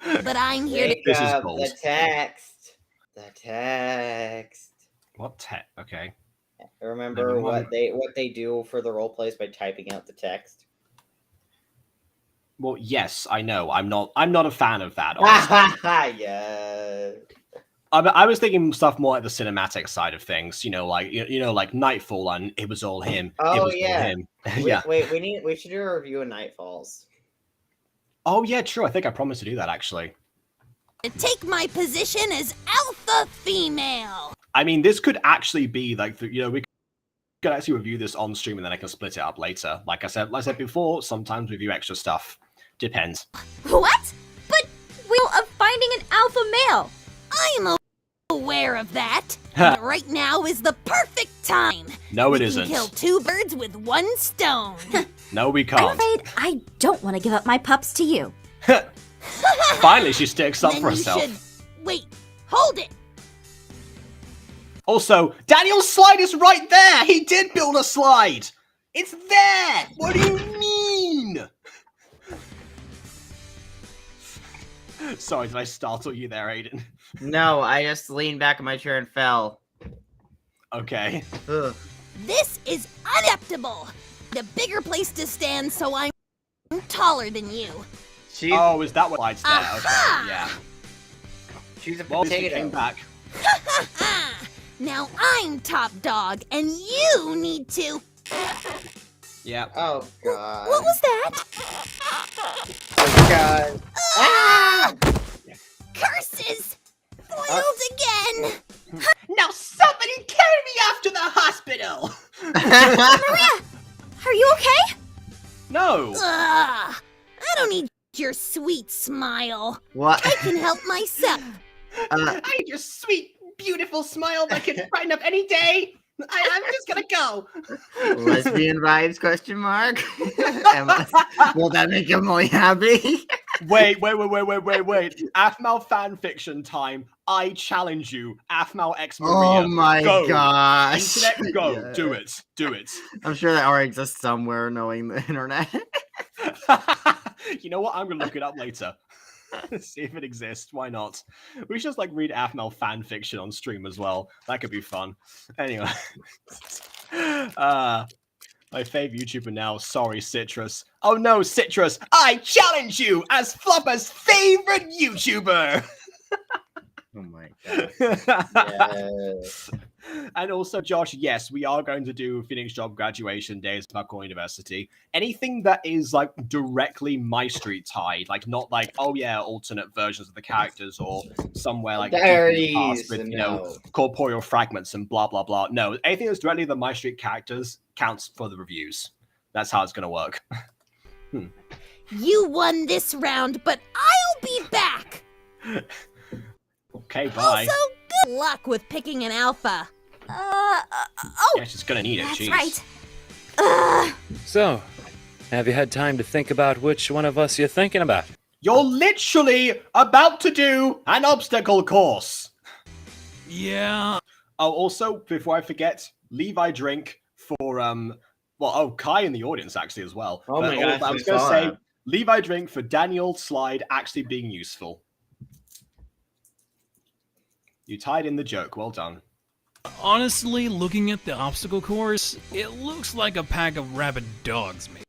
But I'm here to... This is cold. The text. What text? Okay. Remember what they do for the role plays by typing out the text? Well, yes, I know. I'm not a fan of that. Honestly. Yeah. I was thinking stuff more like the cinematic side of things. You know, like Nightfall, and it was all him. Oh, it was yeah. all him. Yeah. Wait, we should do a review of Nightfalls. Oh yeah, true. I think I promised to do that actually. Take my position as alpha female. I mean, this could actually be like, we could actually review this on stream and then I can split it up later. Like I said before, sometimes review extra stuff. Depends. What? But we'll of finding an alpha male. I'm aware of that. But right now is the perfect time. No, it we isn't. can kill 2 birds with 1 stone. No, we I'm can't. afraid I don't want to give up my pups to you. Finally, she sticks up Then for you herself. should... Wait, hold it. Also, Daniel's slide is right there! He did build a slide! It's there! What do you mean? Sorry, did I startle you there, Aiden? No, I just leaned back in my chair and fell. Okay. Ugh. This is unacceptable. The bigger place to stand so I'm taller than you. She's, Oh, is that what slide's there? Aha! Okay, yeah. she's a Well, at least we potato. came back. Now I'm top dog, and you need to... Yeah. Oh, God. What was that? Oh, God. Ah! Curses! Foiled again! Now somebody carry me off to the hospital! Are you okay? No! Ugh! I don't need your sweet smile. What? I can help myself. I need your sweet, beautiful smile that can brighten up any day! I'm just gonna go! Lesbian vibes, question mark? Will that make him more happy? Wait. Aphmau fanfiction time. I challenge you. Aphmau X Maria. Oh my Go. gosh. Internet, go. Yeah. Do it. Do it. I'm sure that already exists somewhere knowing the internet. You know what? I'm gonna look it up later. See if it exists. Why not? We should just like read Aphmau fanfiction on stream as well. That could be fun. Anyway. My fave YouTuber now. Sorry, Citrus. Oh no, Citrus! I challenge you as Flopper's favorite YouTuber! Oh my god. Yes. And also, Josh, yes, we are going to do Phoenix Job graduation days at Malcolm University. Anything that is like directly MyStreet tied, like not like, oh yeah, alternate versions of the characters or somewhere like Diaries, with, you no. know, corporeal fragments and blah blah blah. No, anything that's directly the MyStreet characters counts for the reviews. That's how it's gonna work. You won this round, but I'll be back. Okay, bye. Also, good luck with picking an alpha. Oh, Yeah, she's gonna need it. that's Jeez. right. So, have you had time to think about which one of us you're thinking about? You're literally about to do an obstacle course. Yeah. Oh, also, before I forget, Levi drink for Kai in the audience actually as well. Oh my gosh, I was I gonna saw say that. Levi drink for Daniel slide actually being useful. You tied in the joke. Well done. Honestly, looking at the obstacle course, it looks like a pack of rabid dogs, mate.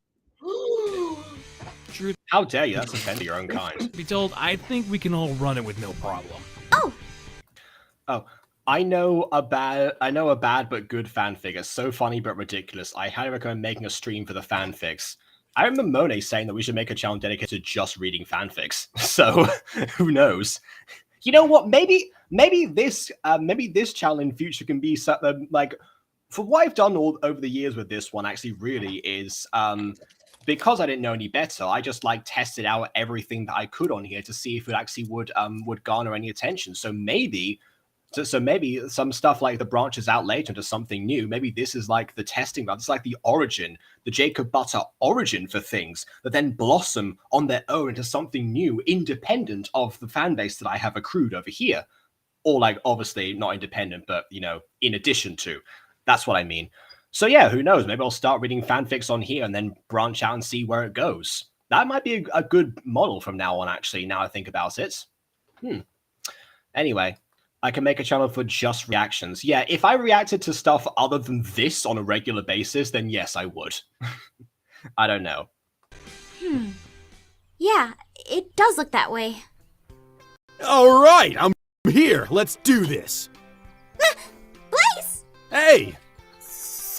Truth How dare you? That's offending your own kind. be told, I think we can all run it with no problem. Oh, I know a bad but good fanfic. It's so funny but ridiculous. I highly recommend making a stream for the fanfics. I remember Monet saying that we should make a channel dedicated to just reading fanfics. So who knows? You know what? Maybe this channel in future can be something like, for what I've done all over the years with this one. Actually, really is because I didn't know any better. I just like tested out everything that I could on here to see if it actually would garner any attention. So maybe some stuff like the branches out later into something new. Maybe this is like the testing ground. It's like the origin, the Jacob Butter origin for things that then blossom on their own into something new, independent of the fan base that I have accrued over here. Or like, obviously not independent, but, you know, in addition to. That's what I mean. So yeah, who knows? Maybe I'll start reading fanfics on here and then branch out and see where it goes. That might be a good model from now on, actually, now I think about it. Anyway, I can make a channel for just reactions. Yeah, if I reacted to stuff other than this on a regular basis, then yes, I would. I don't know. Yeah, it does look that way. All right, I'm here. Let's do this. Blaze! Hey,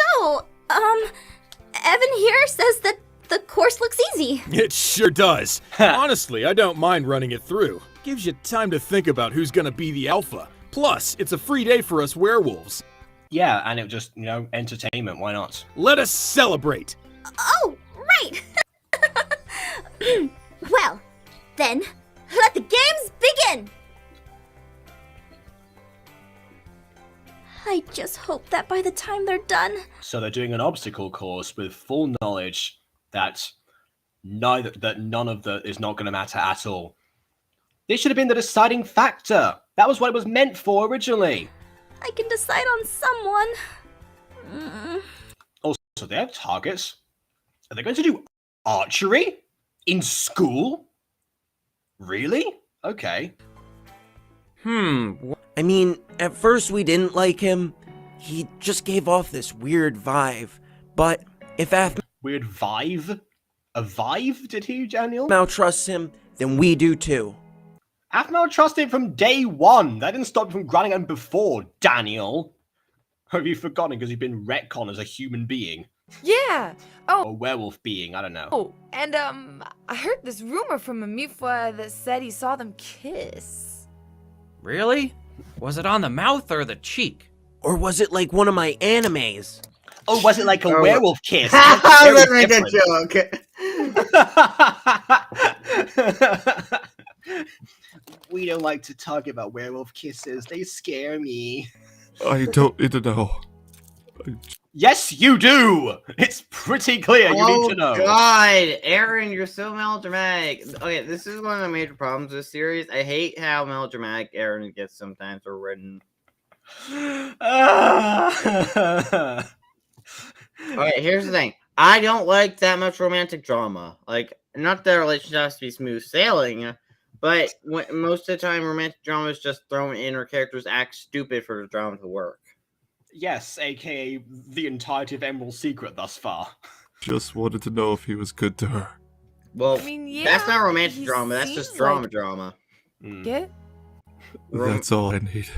So, Evan here says that the course looks easy. it sure does. Honestly, I don't mind running it through. Gives you time to think about who's gonna be the alpha. Plus, it's a free day for us werewolves. Yeah, and it just, you know, entertainment. Why not? Let us celebrate. Oh, right! Well, then, let the games begin! I just hope that by the time they're done... So they're doing an obstacle course with full knowledge that none of that is not going to matter at all. This should have been the deciding factor. That was what it was meant for originally. I can decide on someone. Also, they have targets. Are they going to do archery? In school? Really? Okay. I mean, at first we didn't like him. He just gave off this weird vibe. But if Weird vibe? A vibe, did he, Daniel? Aphmau trusts him, then we do too. Aphmau trusted him from day one. That didn't stop him from grinding him before, Daniel. Have you forgotten because you've been retconned as a human being? Yeah. Oh. Or werewolf being, I don't know. Oh, and I heard this rumor from a Mifwa that said he saw them kiss. Really? Was it on the mouth or the cheek? Or was it like one of my animes? Oh, was it like a werewolf kiss? I was gonna make a joke. We don't like to talk about werewolf kisses. They scare me. I don't need to know. Yes, you do! It's pretty clear. You need to know. Oh, God. Aaron, you're so melodramatic. Okay, this is one of the major problems with this series. I hate how melodramatic Aaron gets sometimes or written. Okay, here's the thing. I don't like that much romantic drama. Like, not that relationship has to be smooth sailing, but most of the time, romantic drama is just thrown in or characters act stupid for the drama to work. Yes, aka the entirety of Emerald Secret thus far. Just wanted to know if he was good to her. Well, I mean, yeah, that's not romantic he drama. That's just seems drama like- drama. Get? That's all I need.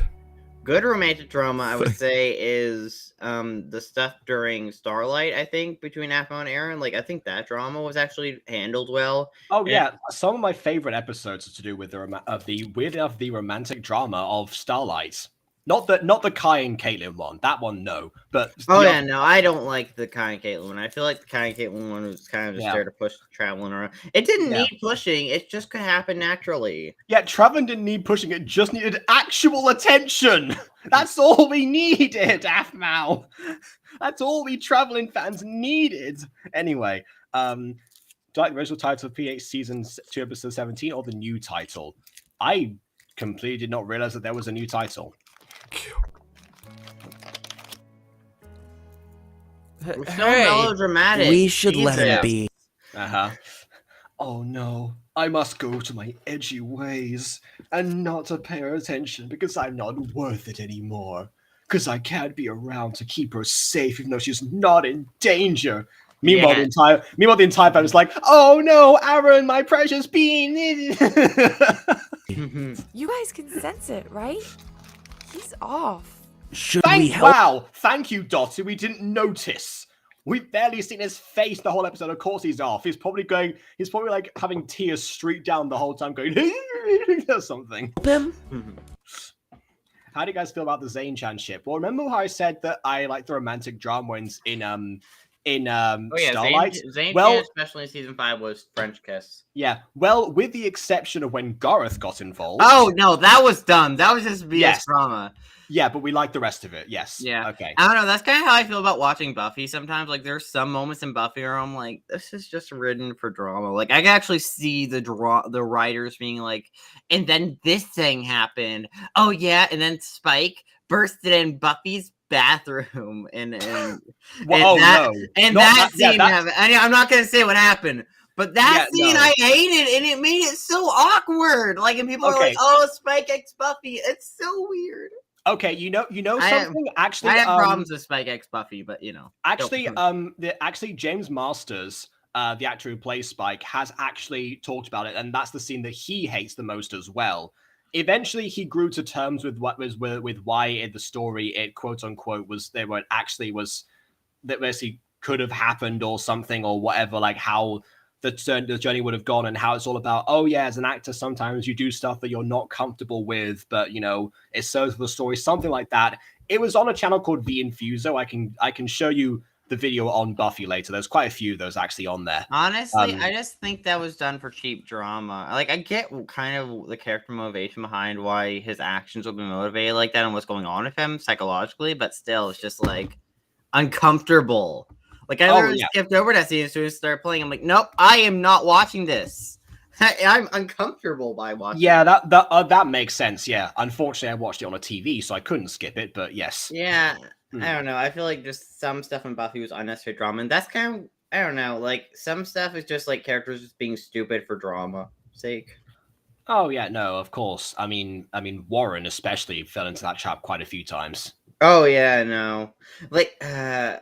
Good romantic drama, I would say, is the stuff during Starlight, I think, between Aphmau and Aaron. Like, I think that drama was actually handled well. Oh yeah, some of my favorite episodes are to do with the romantic drama of Starlight. Not the Kai and Caitlyn one. That one, no. But No, I don't like the Kai and Caitlyn one. I feel like the Kai and Caitlyn one was kind of just there to push traveling around. It didn't need pushing. It just could happen naturally. Yeah, Traveling didn't need pushing. It just needed actual attention. That's all we needed, Aphmau. That's all we Traveling fans needed. Anyway, do you like the original title of PH Season 2, Episode 17, or the new title? I completely did not realize that there was a new title. We're so melodramatic. We should let him be. Oh no, I must go to my edgy ways and not to pay her attention because I'm not worth it anymore. Because I can't be around to keep her safe even though she's not in danger. Meanwhile, the entire family's like, "Oh no, Aaron, my precious bean!" You guys can sense it, right? He's off. Should we help? Wow, thank you, Dottie. We didn't notice. We've barely seen his face the whole episode. Of course he's off. He's probably like having tears streak down the whole time going or something. Him? How do you guys feel about the Zane-chan ship? Well, remember how I said that I like the romantic drama in Starlight? Zane, well, especially in season 5, was French kiss. Yeah, well, with the exception of when Gareth got involved. Oh no, that was dumb. That was just BS drama. Yeah, but we like the rest of it. Yes. Yeah. Okay. I don't know. That's kind of how I feel about watching Buffy sometimes. Like, there's some moments in Buffy where I'm like, this is just written for drama. Like, I can actually see the writers being like, and then this thing happened. Oh yeah, and then Spike bursted in Buffy's bathroom, and that scene happened. I'm not gonna say what happened. But that scene I hated, and it made it so awkward. Like, and people are like, "Oh, Spike X Buffy." It's so weird. Okay, you know something. Actually, I have problems with Spike X Buffy, but actually, James Masters, the actor who plays Spike, has actually talked about it, and that's the scene that he hates the most as well. Eventually, he grew to terms with why in the story it quote unquote was there were actually was that basically could have happened or something or whatever, like how the journey would have gone and how it's all about, oh yeah, as an actor, sometimes you do stuff that you're not comfortable with, but you know, it serves for the story, something like that. It was on a channel called V Infuso. I can show you the video on Buffy later. There's quite a few of those actually on there. Honestly, I just think that was done for cheap drama. Like, I get kind of the character motivation behind why his actions will be motivated like that and what's going on with him psychologically, but still, it's just like uncomfortable. Like, I literally skipped over that scene as soon as I started playing. I'm like, nope, I am not watching this. I'm uncomfortable by watching. Yeah, that makes sense. Yeah, unfortunately, I watched it on a TV, so I couldn't skip it. But yes. Yeah, I don't know. I feel like just some stuff in Buffy was unnecessary drama, and that's kind of, I don't know. Like, some stuff is just like characters just being stupid for drama sake. Oh yeah, no, of course. I mean, Warren especially fell into that trap quite a few times. Oh yeah, no. Like, I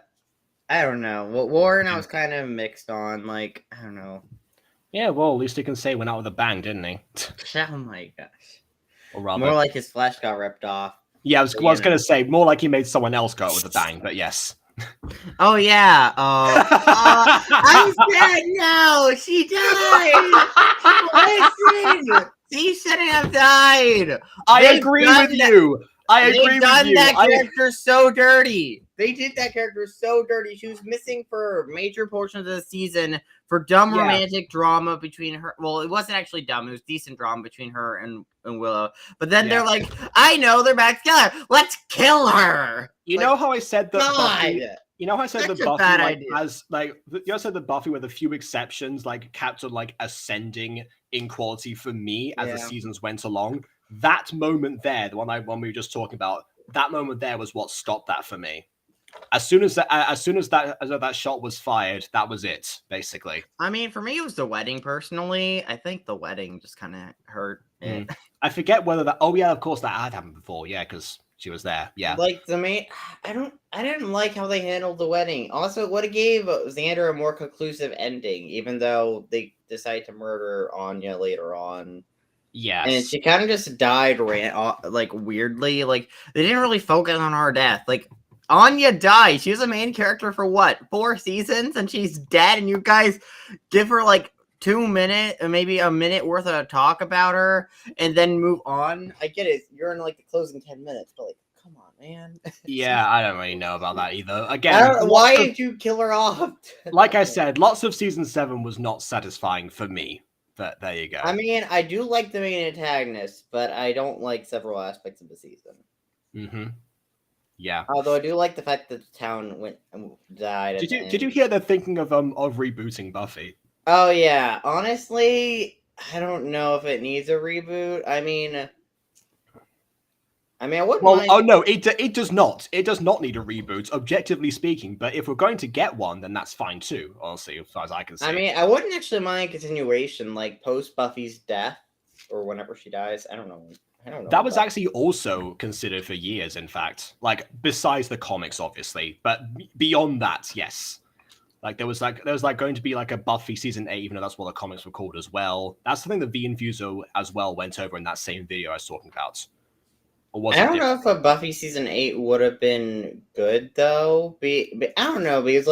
don't know. Well, Warren, I was kind of mixed on. Like, I don't know. Yeah, well, at least he can say went out with a bang, didn't he? Oh my gosh. Or rather, more like his flesh got ripped off. Yeah, I was going to say more like he made someone else go out with a bang, but yes. Oh yeah. I'm dead now. She died. Listen, she shouldn't have died. I agree with you. They've done that character so dirty. They did that character so dirty. She was missing for major portions of the season for dumb romantic drama between her. Well, it wasn't actually dumb. It was decent drama between her and Willow. But then they're like, I know they're back together. Let's kill her. You know how I said that Buffy, you know how I said that Buffy has you said that Buffy with a few exceptions kept on ascending in quality for me as the seasons went along. That moment there, the one we were just talking about, that moment there was what stopped that for me. As soon as that shot was fired, that was it, basically. I mean, for me, it was the wedding. Personally, I think the wedding just kind of hurt it. I forget whether that. Oh yeah, of course that had happened before. Yeah, because she was there. Yeah. Like the main, I didn't like how they handled the wedding. Also, it would have gave Xander a more conclusive ending, even though they decided to murder Anya later on. Yes. And she kind of just died weirdly. Like, they didn't really focus on her death. Like, Anya died. She was a main character for what, 4 seasons? And she's dead, and you guys give her 2 minutes, maybe a minute worth of talk about her, and then move on. I get it. You're in the closing 10 minutes, but come on, man. Yeah, I don't really know about that either. Again, why did you kill her off? Like I said, lots of season 7 was not satisfying for me. But there you go. I mean, I do like the main antagonist, but I don't like several aspects of the season. Mm-hmm. Yeah. Although I do like the fact that the town went and died. Did you hear they're thinking of rebooting Buffy? Oh yeah. Honestly, I don't know if it needs a reboot. I mean, I wouldn't mind. Oh no, it does not. It does not need a reboot, objectively speaking. But if we're going to get one, then that's fine too. Honestly, as far as I can see. I mean, I wouldn't actually mind a continuation, post Buffy's death or whenever she dies. I don't know. That was actually also considered for years. In fact, besides the comics, obviously, but beyond that, yes. There was going to be a Buffy season 8, even though that's what the comics were called as well. That's something that V and Fuso as well went over in that same video I was talking about. I don't know if a Buffy season 8 would have been good though. I don't know, because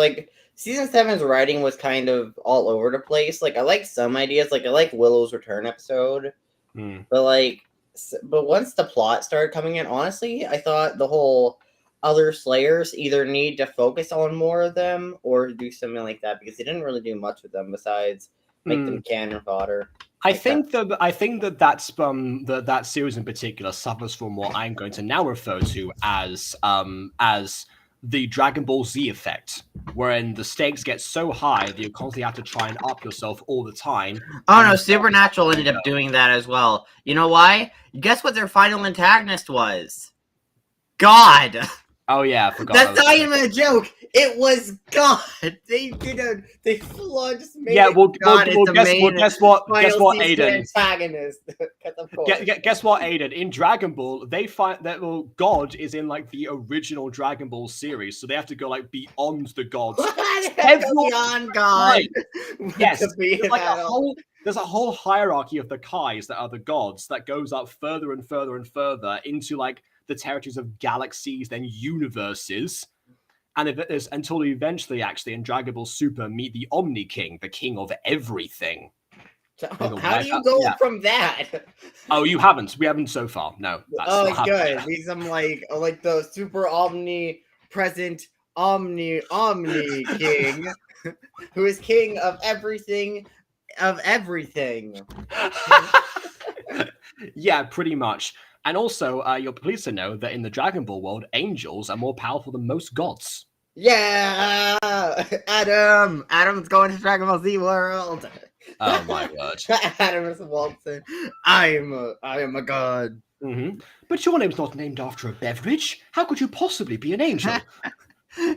season 7's writing was kind of all over the place. I like some ideas, I like Willow's return episode, but once the plot started coming in, honestly, I thought the whole other Slayers either need to focus on more of them or do something like that, because they didn't really do much with them besides make them cannon fodder. I think that series in particular suffers from what I'm going to now refer to as the Dragon Ball Z effect, wherein the stakes get so high that you constantly have to try and up yourself all the time. Oh no, Supernatural ended up doing that as well. You know why? Guess what their final antagonist was? God! Oh yeah, I forgot. That's not even a joke. It was God. They full on just made guess what, Aiden? Antagonist. Guess what, Aiden? In Dragon Ball, they find that God is in the original Dragon Ball series, so they have to go beyond the gods. Beyond God. Yes, there's a whole hierarchy of the Kais that are the gods that goes up further and further and further into the territories of galaxies, then universes. And until we eventually, actually, in Dragon Ball Super, meet the Omni King, the king of everything. How do you go from that? Oh, you haven't. We haven't so far. No. It's good. Because I'm like the super omnipresent, Omni King, who is king of everything, Yeah, pretty much. And also, you're pleased to know that in the Dragon Ball world, angels are more powerful than most gods. Yeah, Adam's going to Dragon Ball Z world. Oh my word. Adam is waltzing. I am a god. But your name's not named after a beverage. How could you possibly be an angel?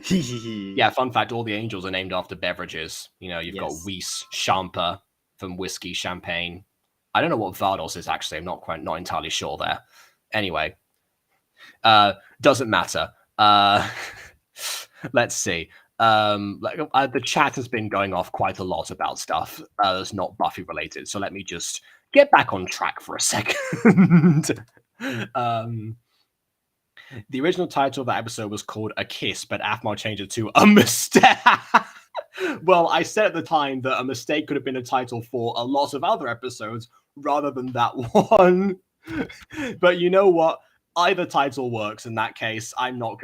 Yeah, fun fact, all the angels are named after beverages. You know, you've got Weiss, Champa from whiskey, champagne. I don't know what Vardos is actually. I'm not entirely sure there. Anyway, doesn't matter. Let's see. The chat has been going off quite a lot about stuff that's not Buffy related. So let me just get back on track for a second. The original title of that episode was called A Kiss, but Aphmar changed it to A Mistake. Well, I said at the time that A Mistake could have been a title for a lot of other episodes rather than that one. But you know what? Either title works in that case. I'm not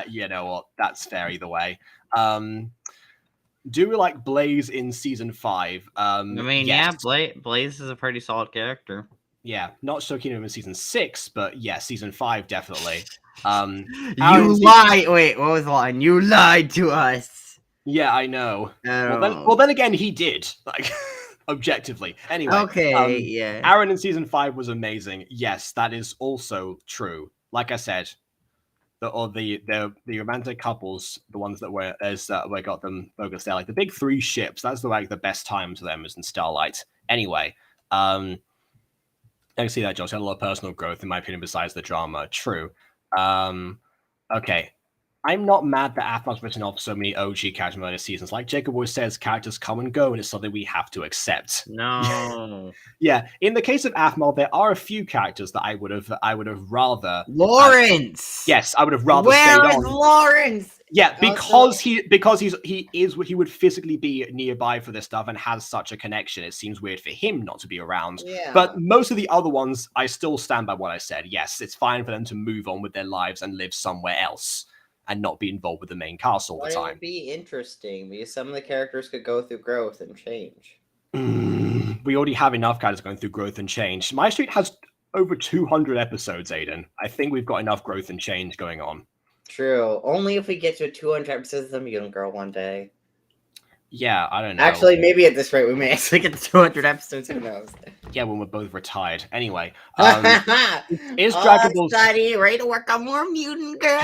you know what? That's fair either way. Do we like Blaze in season 5? I mean, yes. yeah, Blaze is a pretty solid character. Yeah, not so keen on him in season 6, but yeah, season 5 definitely. You lied. Wait, what was the line? You lied to us. Yeah, I know. Well, then again, he did. Like, objectively. Anyway. Okay, yeah. Aaron in season 5 was amazing. Yes, that is also true. Like I said, the romantic couples, the ones that were we got them focused there, like the big 3 ships. That's the best time to them is in Starlight. Anyway, I can see that Josh had a lot of personal growth in my opinion besides the drama. True. Okay. I'm not mad that Aphmar's written off so many OG characters in earlier seasons. Like Jacob always says, characters come and go, and it's something we have to accept. No. Yeah, in the case of Aphmar, there are a few characters that I would have rather Lawrence. Yes, I would have rather Where stayed is on. Lawrence? Yeah, because he would physically be nearby for this stuff and has such a connection. It seems weird for him not to be around. Yeah. But most of the other ones, I still stand by what I said. Yes, it's fine for them to move on with their lives and live somewhere else and not be involved with the main cast all the time. It would be interesting because some of the characters could go through growth and change. We already have enough characters going through growth and change. MyStreet has over 200 episodes, Aiden. I think we've got enough growth and change going on. True. Only if we get to 200 episodes of The Mutant Girl one day. Yeah, I don't know. Actually, maybe at this rate, we may actually get to 200 episodes. Who knows? Yeah, when we're both retired. Anyway, is Dragon Ball study ready to work on more Mutant Girl?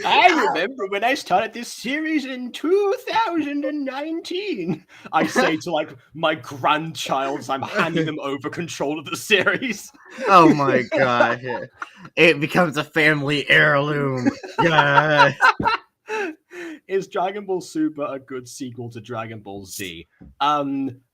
I remember when I started this series in 2019. I say to like my grandchilds, I'm handing them over control of the series. Oh my god! It becomes a family heirloom. Yeah. Is Dragon Ball Super a good sequel to Dragon Ball Z?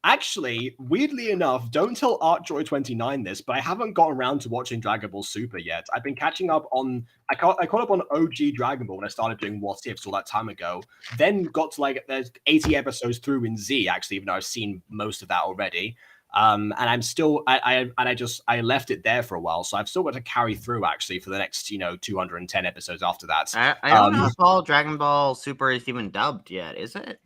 Actually, weirdly enough, don't tell Ep.29 this, but I haven't gotten around to watching Dragon Ball Super yet. I've been catching up on... I caught up on OG Dragon Ball when I started doing What Ifs all that time ago. Then got to like... There's 80 episodes through in Z, actually, even though I've seen most of that already. And I'm still... I left it there for a while, so I've still got to carry through, actually, for the next, 210 episodes after that. I don't know if all Dragon Ball Super is even dubbed yet, is it?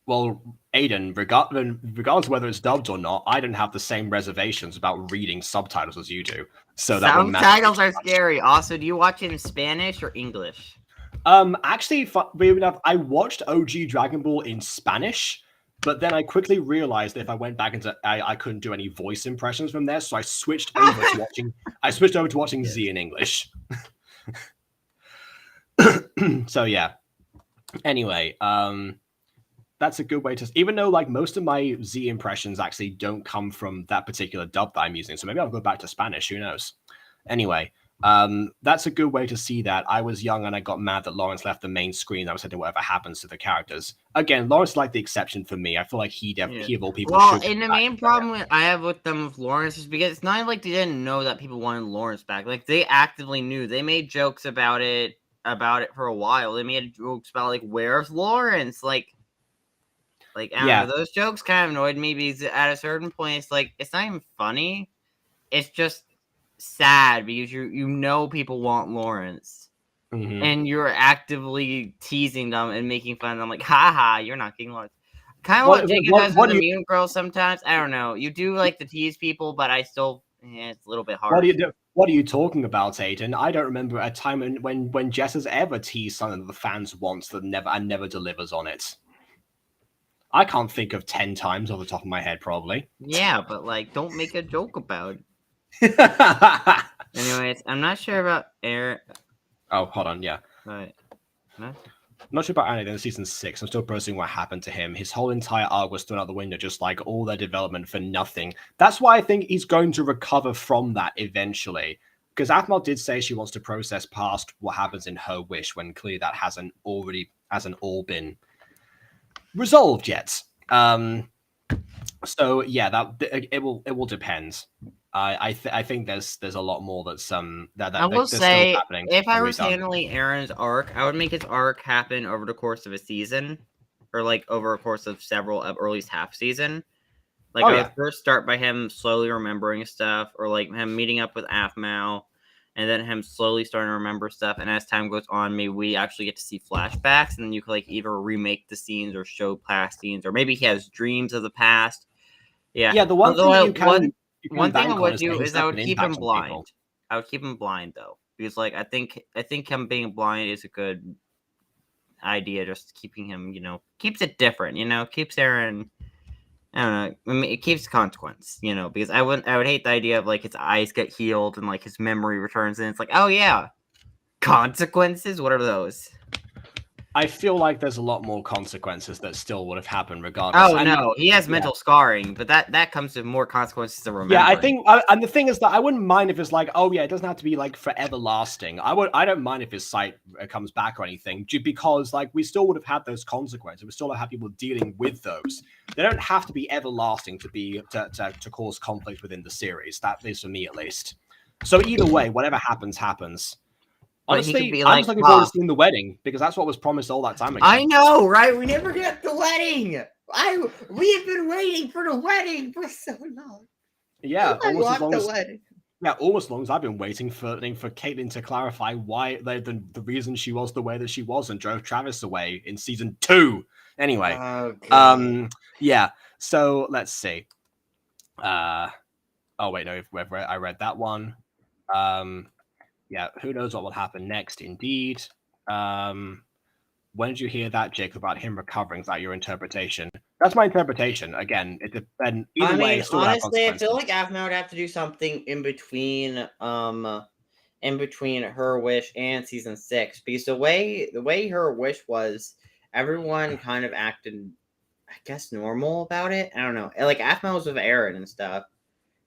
Well, Aiden, regardless of whether it's dubbed or not, I don't have the same reservations about reading subtitles as you do. So that subtitles are scary. Also, do you watch it in Spanish or English? Actually, weird enough, I watched OG Dragon Ball in Spanish, but then I quickly realized that if I went back into, I couldn't do any voice impressions from there, so I switched over to watching. I switched over to watching Z in English. So yeah. Anyway, that's a good way to, even though like most of my Z impressions actually don't come from that particular dub that I'm using. So maybe I'll go back to Spanish, who knows? Anyway, that's a good way to see that. I was young and I got mad that Lawrence left the main screen. I was saying whatever happens to the characters. Again, Lawrence is like the exception for me. I feel like he of all people. Well, and the main problem I have with them with Lawrence is because it's not like they didn't know that people wanted Lawrence back. Like they actively knew. They made jokes about it for a while. They made jokes about like, where's Lawrence? Like I don't know, those jokes kind of annoyed me because at a certain point, it's like, it's not even funny. It's just sad because you know people want Lawrence. and you're actively teasing them and making fun of them, like, haha, you're not getting lost. Kind of what Jacob does with the Mutant Girl sometimes. I don't know. You do like to tease people, but I still, it's a little bit hard. What are you talking about, Aiden? I don't remember a time when Jess has ever teased something that the fans want that never delivers on it. I can't think of 10 times off the top of my head, probably. Yeah, but like, don't make a joke about it. Anyways, I'm not sure about Eric. Oh, hold on, yeah. But I'm not sure about anything in season 6. I'm still processing what happened to him. His whole entire arc was thrown out the window, just like all their development for nothing. That's why I think he's going to recover from that eventually. Because Aphmau did say she wants to process past what happens in her wish, when clearly that hasn't all been resolved yet. So yeah, it will depend. I think there's a lot more that's I will say, if I was handling Aaron's arc, I would make his arc happen over the course of a season, or like over a course of several, or at least half season. Like I would first start by him slowly remembering stuff, or like him meeting up with Aphmau, and then him slowly starting to remember stuff. And as time goes on, maybe we actually get to see flashbacks, and then you could like either remake the scenes or show past scenes, or maybe he has dreams of the past. Yeah, the one thing you can. One thing I would do is I would keep him blind. I would keep him blind though, because like I think him being blind is a good idea. Just keeping him, keeps it different. Keeps Aaron. I don't know. I mean, it keeps consequence. Because I would hate the idea of like his eyes get healed and like his memory returns, and it's like, oh yeah, consequences. What are those? I feel like there's a lot more consequences that still would have happened regardless. Oh, no, he has mental scarring, but that comes with more consequences to remember. Yeah, I think, and the thing is that I wouldn't mind if it's like, oh yeah, it doesn't have to be like forever lasting. I don't mind if his sight comes back or anything, because like we still would have had those consequences. We still have had people dealing with those. They don't have to be everlasting to cause conflict within the series. That is for me at least. So either way, whatever happens, happens. Honestly, I'm just looking forward to seeing the wedding, because that's what was promised all that time ago. I know, right? We never get the wedding. We have been waiting for the wedding for so long. Yeah, almost as long as I've been waiting for Caitlyn to clarify why the reason she was the way that she was and drove Travis away in season 2. Anyway, yeah. So let's see. Oh wait, no, I read that one. Yeah, who knows what will happen next, indeed. When did you hear that, Jake, about him recovering? Is that your interpretation? That's my interpretation. Again, it depends. Honestly, I feel like Aphmau would have to do something in between her wish and season 6, because the way her wish was, everyone kind of acted, I guess, normal about it. I don't know. Like Aphmau was with Aaron and stuff.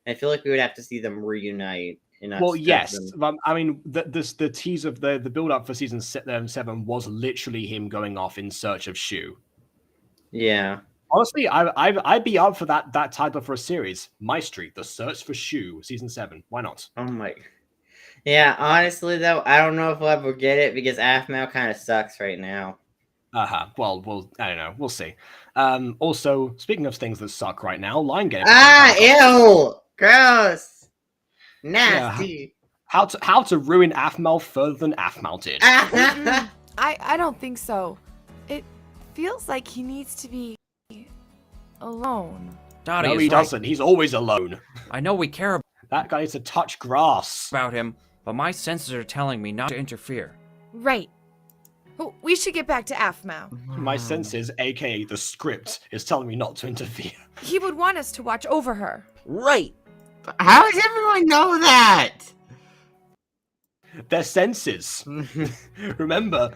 I feel like we would have to see them reunite. Well, yes. I mean, the tease of the build up for season 7 was literally him going off in search of Shu. Yeah. Honestly, I'd be up for that title for a series. MyStreet, The Search for Shu, season 7. Why not? Oh my. Yeah, honestly though, I don't know if we'll ever get it, because Aphmau kind of sucks right now. Well, I don't know. We'll see. Also, speaking of things that suck right now, line game. Ew! Gross! Nasty. Yeah. How to ruin Aphmau further than Aphmau did. I don't think so. It feels like he needs to be alone. Dottie no, he doesn't. He's always alone. I know we care that guy needs to touch grass about him, but my senses are telling me not to interfere. Right. Oh, we should get back to Aphmau. My senses, aka the script, is telling me not to interfere. He would want us to watch over her. Right. How does everyone know that? Their senses. Remember,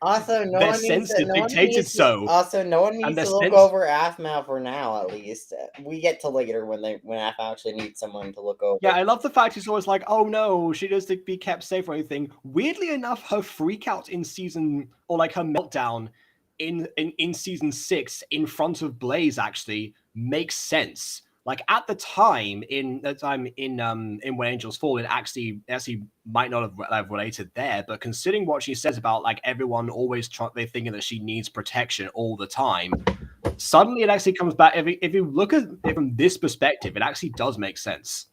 also no their one senses needs to, dictated so. Also, no one needs to look over Aphmau for now. At least we get to later when Aphmau actually needs someone to look over. Yeah, I love the fact he's always like, "Oh no, she needs to be kept safe" or anything. Weirdly enough, her freak out in season, or like her meltdown in season 6 in front of Blaze actually makes sense. Like at the time in When Angels Fall, it actually might not have related there, but considering what she says about like everyone always they're thinking that she needs protection all the time, suddenly it actually comes back. If you look at it from this perspective, it actually does make sense.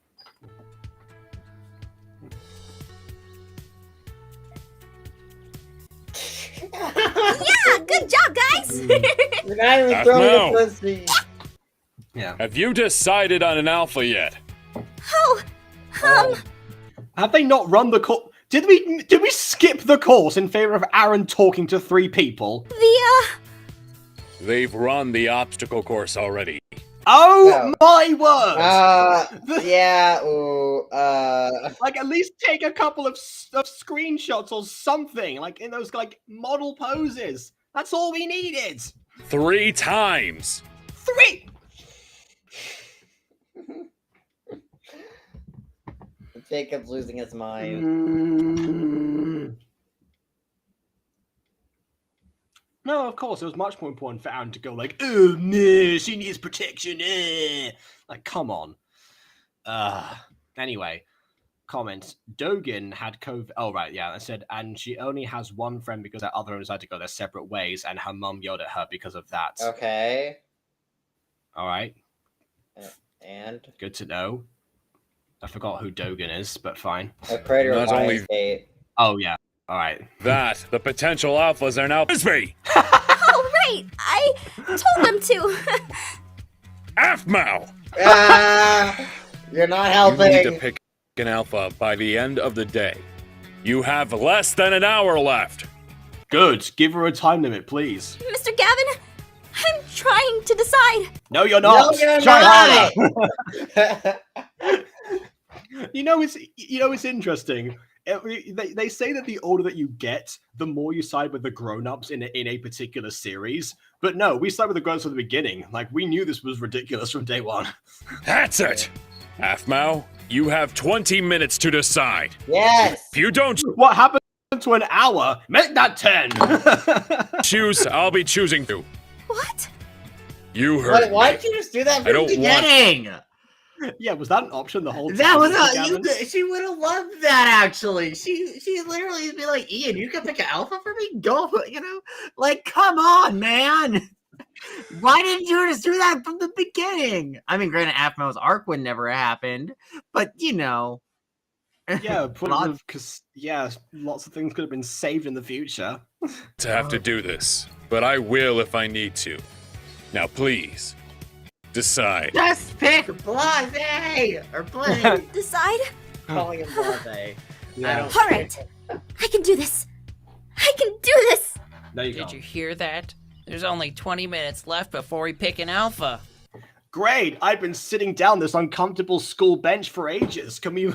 Yeah, good job, guys. You're not even Half throwing mile. a pussy. Yeah. Have you decided on an alpha yet? Oh, Have they not run the course? Did we skip the course in favor of Aaron talking to 3 people? They've run the obstacle course already. Oh my word! Yeah, ooh, Like, at least take a couple of screenshots or something, like in those like model poses. That's all we needed. 3 times. 3. Jacob's losing his mind. No, of course, it was much more important for Aaron to go like, oh no, she needs protection. Like, come on. Anyway, comment. Dogen had COVID. Oh, right, yeah. I said, and she only has one friend because her other decided to go their separate ways, and her mum yelled at her because of that. Okay. All right. And? Good to know. I forgot who Dogen is, but fine. A creator of MyStreet. Oh, yeah. All right. That, the potential alphas are now Bisbee! oh, right. I told them to. Afmao! You're not You helping. need to pick an alpha by the end of the day. You have less than an hour left. Good. Give her a time limit, please. Mr. Gavin, I'm trying to decide. No, you're not. No, you're Try not. harder. You know, it's interesting. They say that the older that you get, the more you side with the grown-ups in a particular series. But no, we side with the grown-ups from the beginning. Like, we knew this was ridiculous from day one. That's it! Afmao, you have 20 minutes to decide. Yes! If you don't What happened to an hour? Make that 10! choose, I'll be choosing to. What? You heard Wait, why me. did you just do that I from don't the want- beginning? Yeah, was that an option the whole time? That was Mr. a, Gavin? she would have loved that actually. She literally would be like, Ian, you can pick an alpha for me? Go, you know? Like, come on, man. Why didn't you just do that from the beginning? I mean, granted, Afmao's arc would never have happened, but you know. Yeah, because lots of things could have been saved in the future. To have to do this, but I will if I need to. Now, please, decide. Just pick Blase or Blaze. Decide? Calling him Blase. Yeah. All right. I can do this. I can do this. No, you Did can't. you hear that? There's only 20 minutes left before we pick an alpha. Great! I've been sitting down this uncomfortable school bench for ages. Can we?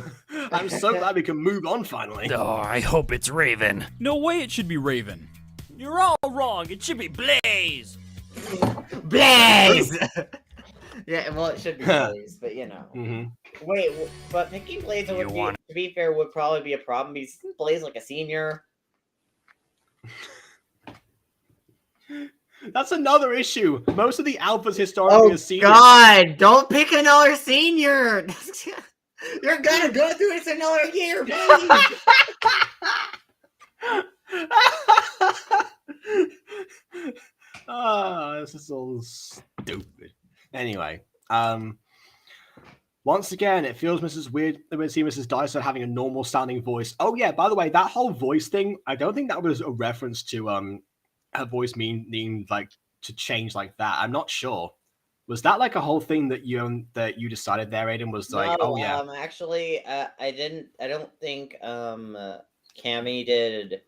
I'm so glad we can move on finally. Oh, I hope it's Raven. No way it should be Raven. You're all wrong. It should be Blaze. Blaze! Yeah, well, it should be Blaze, but you know. Mm-hmm. Wait, but picking Blaze would be, to be fair, would probably be a problem because isn't Blaze like a senior? That's another issue. Most of the alphas historically are seniors. God, don't pick another senior! You're gonna go through this another year, please! This is all stupid. Anyway, once again, it feels Mrs. Weird when see Mrs. Dyson having a normal sounding voice. Oh yeah, by the way, that whole voice thing, I don't think that was a reference to her voice meaning like to change like that. I'm not sure. Was that like a whole thing that you decided there, Aiden? Was like, No, oh yeah. Actually, I don't think Cammy did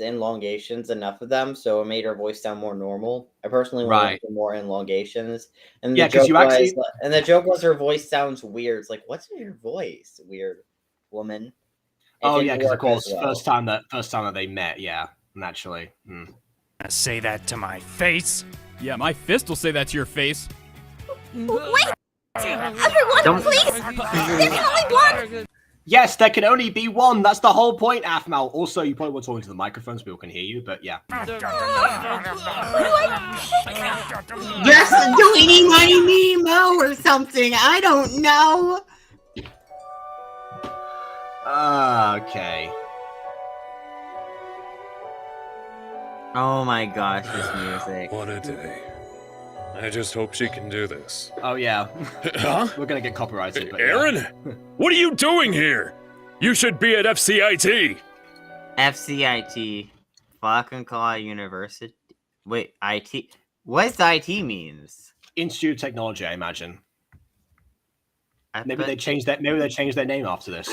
elongations, enough of them, so it made her voice sound more normal. I personally wanted more elongations, and the joke and the joke was her voice sounds weird. It's like, what's in your voice, weird woman? Oh yeah, because of course, first time that they met, yeah, naturally. Say that to my face. Yeah, my fist will say that to your face. Wait! Everyone, please! There can only be one! Yes, there can only be one. That's the whole point, Afmal. Also, you probably want to talk into the microphone so people can hear you, but yeah. Yes, do any money Nemo or something. I don't know. Okay. Oh my gosh, this music. What a day. I just hope she can do this. Oh yeah. Huh? We're gonna get copyrighted, but Aaron? What are you doing here? You should be at FCIT. FCIT. Falconclaw University. Wait, IT. What does IT means? Institute of Technology, I imagine. Maybe bet they changed that. Maybe they changed their name after this.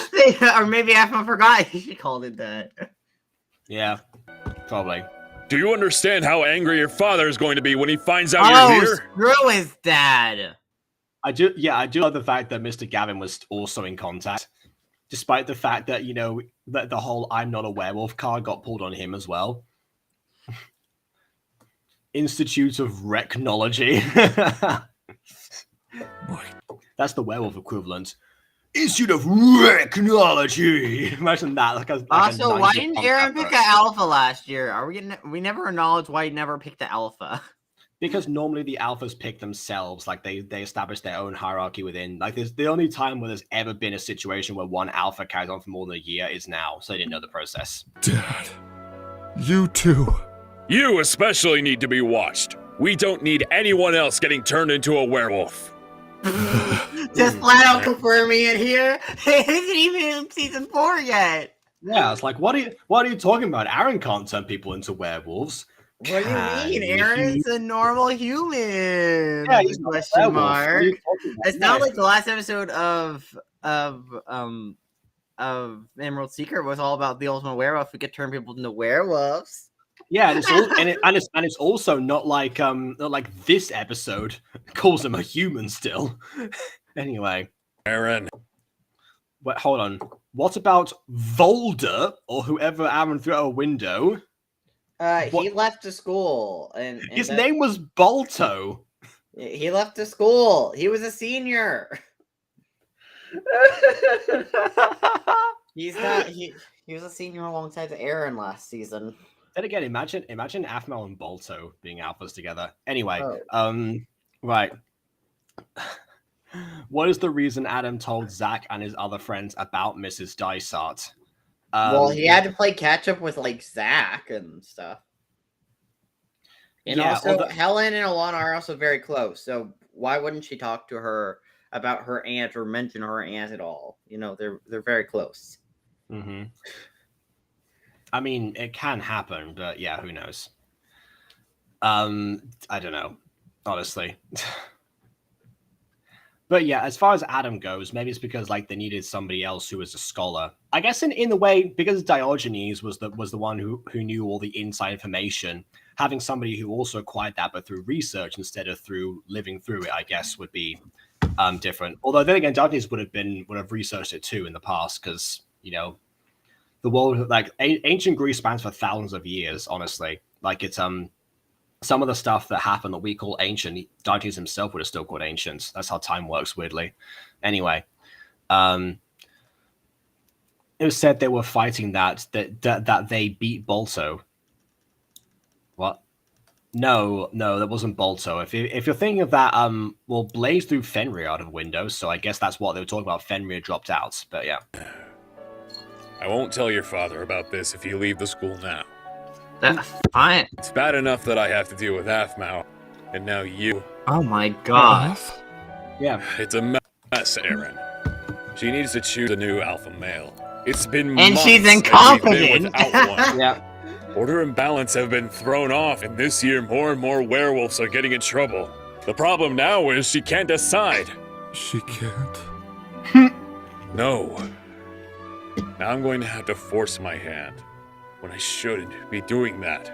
Or maybe I forgot she called it that. Yeah, probably. Do you understand how angry your father is going to be when he finds out you're here? Screw his dad. I do. Yeah, I do love the fact that Mr. Gavin was also in contact, despite the fact that that the whole "I'm not a werewolf" card got pulled on him as well. Institute of Recnology. That's the werewolf equivalent. Institute of Recnology. Imagine that. Also, why didn't Aaron pick an alpha last year? We never acknowledged why he never picked the alpha. Because normally the alphas pick themselves, like they establish their own hierarchy within. Like there's the only time where there's ever been a situation where one alpha carries on for more than a year is now. So they didn't know the process. Dad, you too. You especially need to be watched. We don't need anyone else getting turned into a werewolf. Just flat out confirming it here. It isn't even in season 4 yet. Yeah, it's like what are you talking about? Aaron can't turn people into werewolves. What do you mean? Aaron's a normal human. Yeah, he's not a question werewolf. mark. What are you talking about? It's not like the last episode of Emerald Secret was all about the ultimate werewolf who could turn people into werewolves. Yeah, and it's also not like this episode calls him a human still. Anyway, Aaron. Wait, hold on. What about Volder or whoever Aaron threw out a window? He left the school, and his name was Balto. He left the school. He was a senior. He's not. He was a senior alongside Aaron last season. Then again, imagine Aphmau and Balto being alphas together. Anyway, right. What is the reason Adam told Zach and his other friends about Mrs. Dysart? Well, he had to play catch up with like Zach and stuff. And yeah, also, Helen and Alana are also very close. So why wouldn't she talk to her about her aunt or mention her aunt at all? You know, they're very close. Mm-hmm. I mean, it can happen, but yeah, who knows? I don't know, honestly. But yeah, as far as Adam goes, maybe it's because like they needed somebody else who was a scholar. I guess in the way, because Diogenes was the one who knew all the inside information. Having somebody who also acquired that, but through research instead of through living through it, I guess would be different. Although then again, Diogenes would have researched it too in the past, because the world, like ancient Greece, spans for thousands of years. Honestly, like it's some of the stuff that happened that we call ancient, Diogenes himself would have still called ancient. That's how time works, weirdly. Anyway, it was said they were fighting that they beat Balto. What? No, that wasn't Balto. If you're thinking of that, well, Blaze threw Fenrir out of a window, so I guess that's what they were talking about. Fenrir dropped out, but yeah. I won't tell your father about this if you leave the school now. That's fine. It's bad enough that I have to deal with Aphmau, and now you. Oh my god. Yeah. It's a mess, Aaron. She needs to choose a new alpha male. It's been and months she's that incompetent. we've been without one. Yeah. Order and balance have been thrown off, and this year more and more werewolves are getting in trouble. The problem now is she can't decide. She can't. No. Now I'm going to have to force my hand, when I shouldn't be doing that.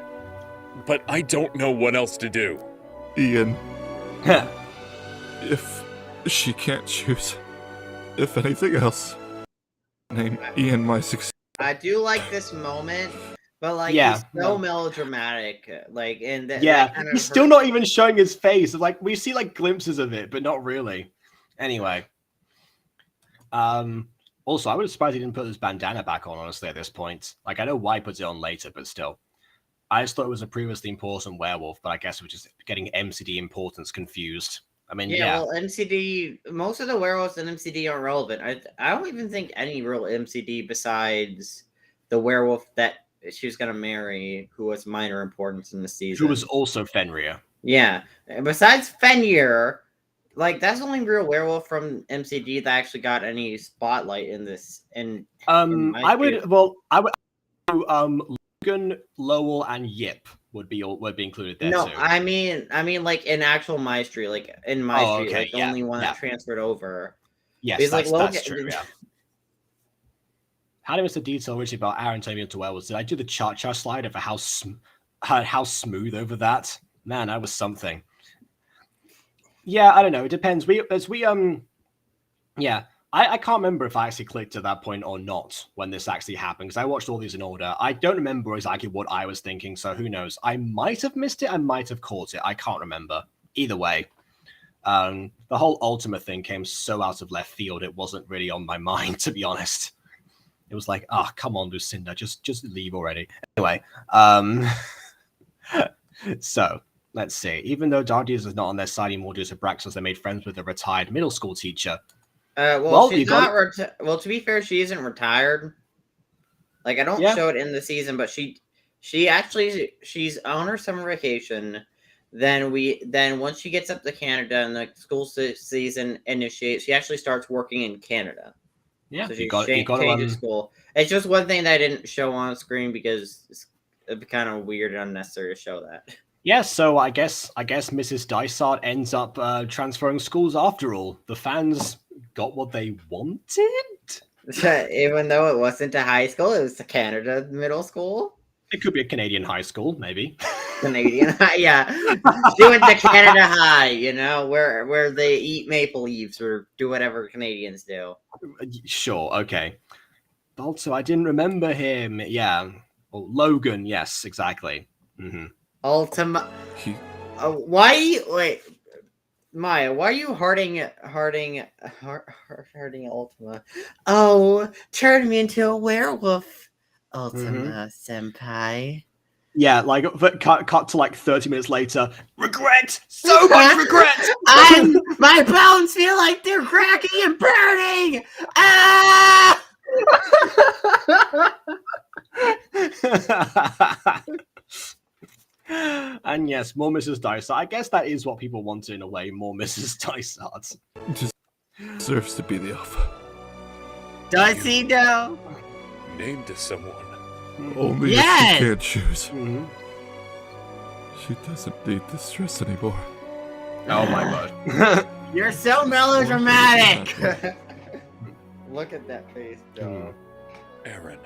But I don't know what else to do. Ian. If she can't choose, if anything else, name Ian my success. I do like this moment, but like he's so melodramatic. Like, and that kind of he's still not even showing his face. Like we see like glimpses of it, but not really. Anyway, also I was surprised he didn't put his bandana back on. Honestly, at this point, like I know why he puts it on later, but still, I just thought it was a previously important werewolf. But I guess we're just getting MCD importance confused. I mean, well, MCD. Most of the werewolves in MCD are relevant. I don't even think any real MCD besides the werewolf that she was gonna marry, who was minor importance in the season. Who was also Fenrir. Yeah, and besides Fenrir, like that's the only real werewolf from MCD that actually got any spotlight in this. And I would Logan, Lowell, and Yip would be included there No, too. I mean, like in actual MyStreet, like in MyStreet, like the only one that transferred over. Yes, Because, like, that's true. Yeah. How did Mr. Detail originally about Aaron turning into werewolves? Did I do the cha-cha slide of how smooth over that? Man, that was something. Yeah, I don't know. It depends. I can't remember if I actually clicked at that point or not when this actually happened, because I watched all these in order. I don't remember exactly what I was thinking, so who knows? I might have missed it. I might have caught it. I can't remember. Either way, the whole Ultima thing came so out of left field. It wasn't really on my mind, to be honest. It was like, come on, Lucinda, just leave already. Anyway, so let's see. Even though Dardies is not on their side anymore due to Braxton's, they made friends with a retired middle school teacher. She's not well, to be fair, she isn't retired. Like, I don't show it in the season, but she's on her summer vacation. Then once she gets up to Canada and the school season initiates, she actually starts working in Canada. Yeah, so she changes school. It's just one thing that I didn't show on screen because it'd be kind of weird and unnecessary to show that. Yeah, so I guess Mrs. Dysart ends up transferring schools after all. The fans got what they wanted? Even though it wasn't a high school, it was a Canada middle school. It could be a Canadian high school, maybe. Canadian high, yeah. She went to Canada High, where they eat maple leaves or do whatever Canadians do. Sure, okay. But also, I didn't remember him. Yeah. Oh, Logan, yes, exactly. Mm-hmm. Ultima. Maya, why are you hearting Ultima? Oh, turn me into a werewolf, Ultima senpai. Yeah, like cut to like 30 minutes later. Regret, so much regret. My bones feel like they're cracking and burning. Ah! And yes, more Mrs. Dysart. I guess that is what people wanted in a way. More Mrs. Dysart. Just deserves to be the alpha. Does he know? Named to someone. Only if she can't choose. Mm-hmm. She doesn't need the stress anymore. Oh my god. You're so melodramatic. Look at that face, though. Aaron.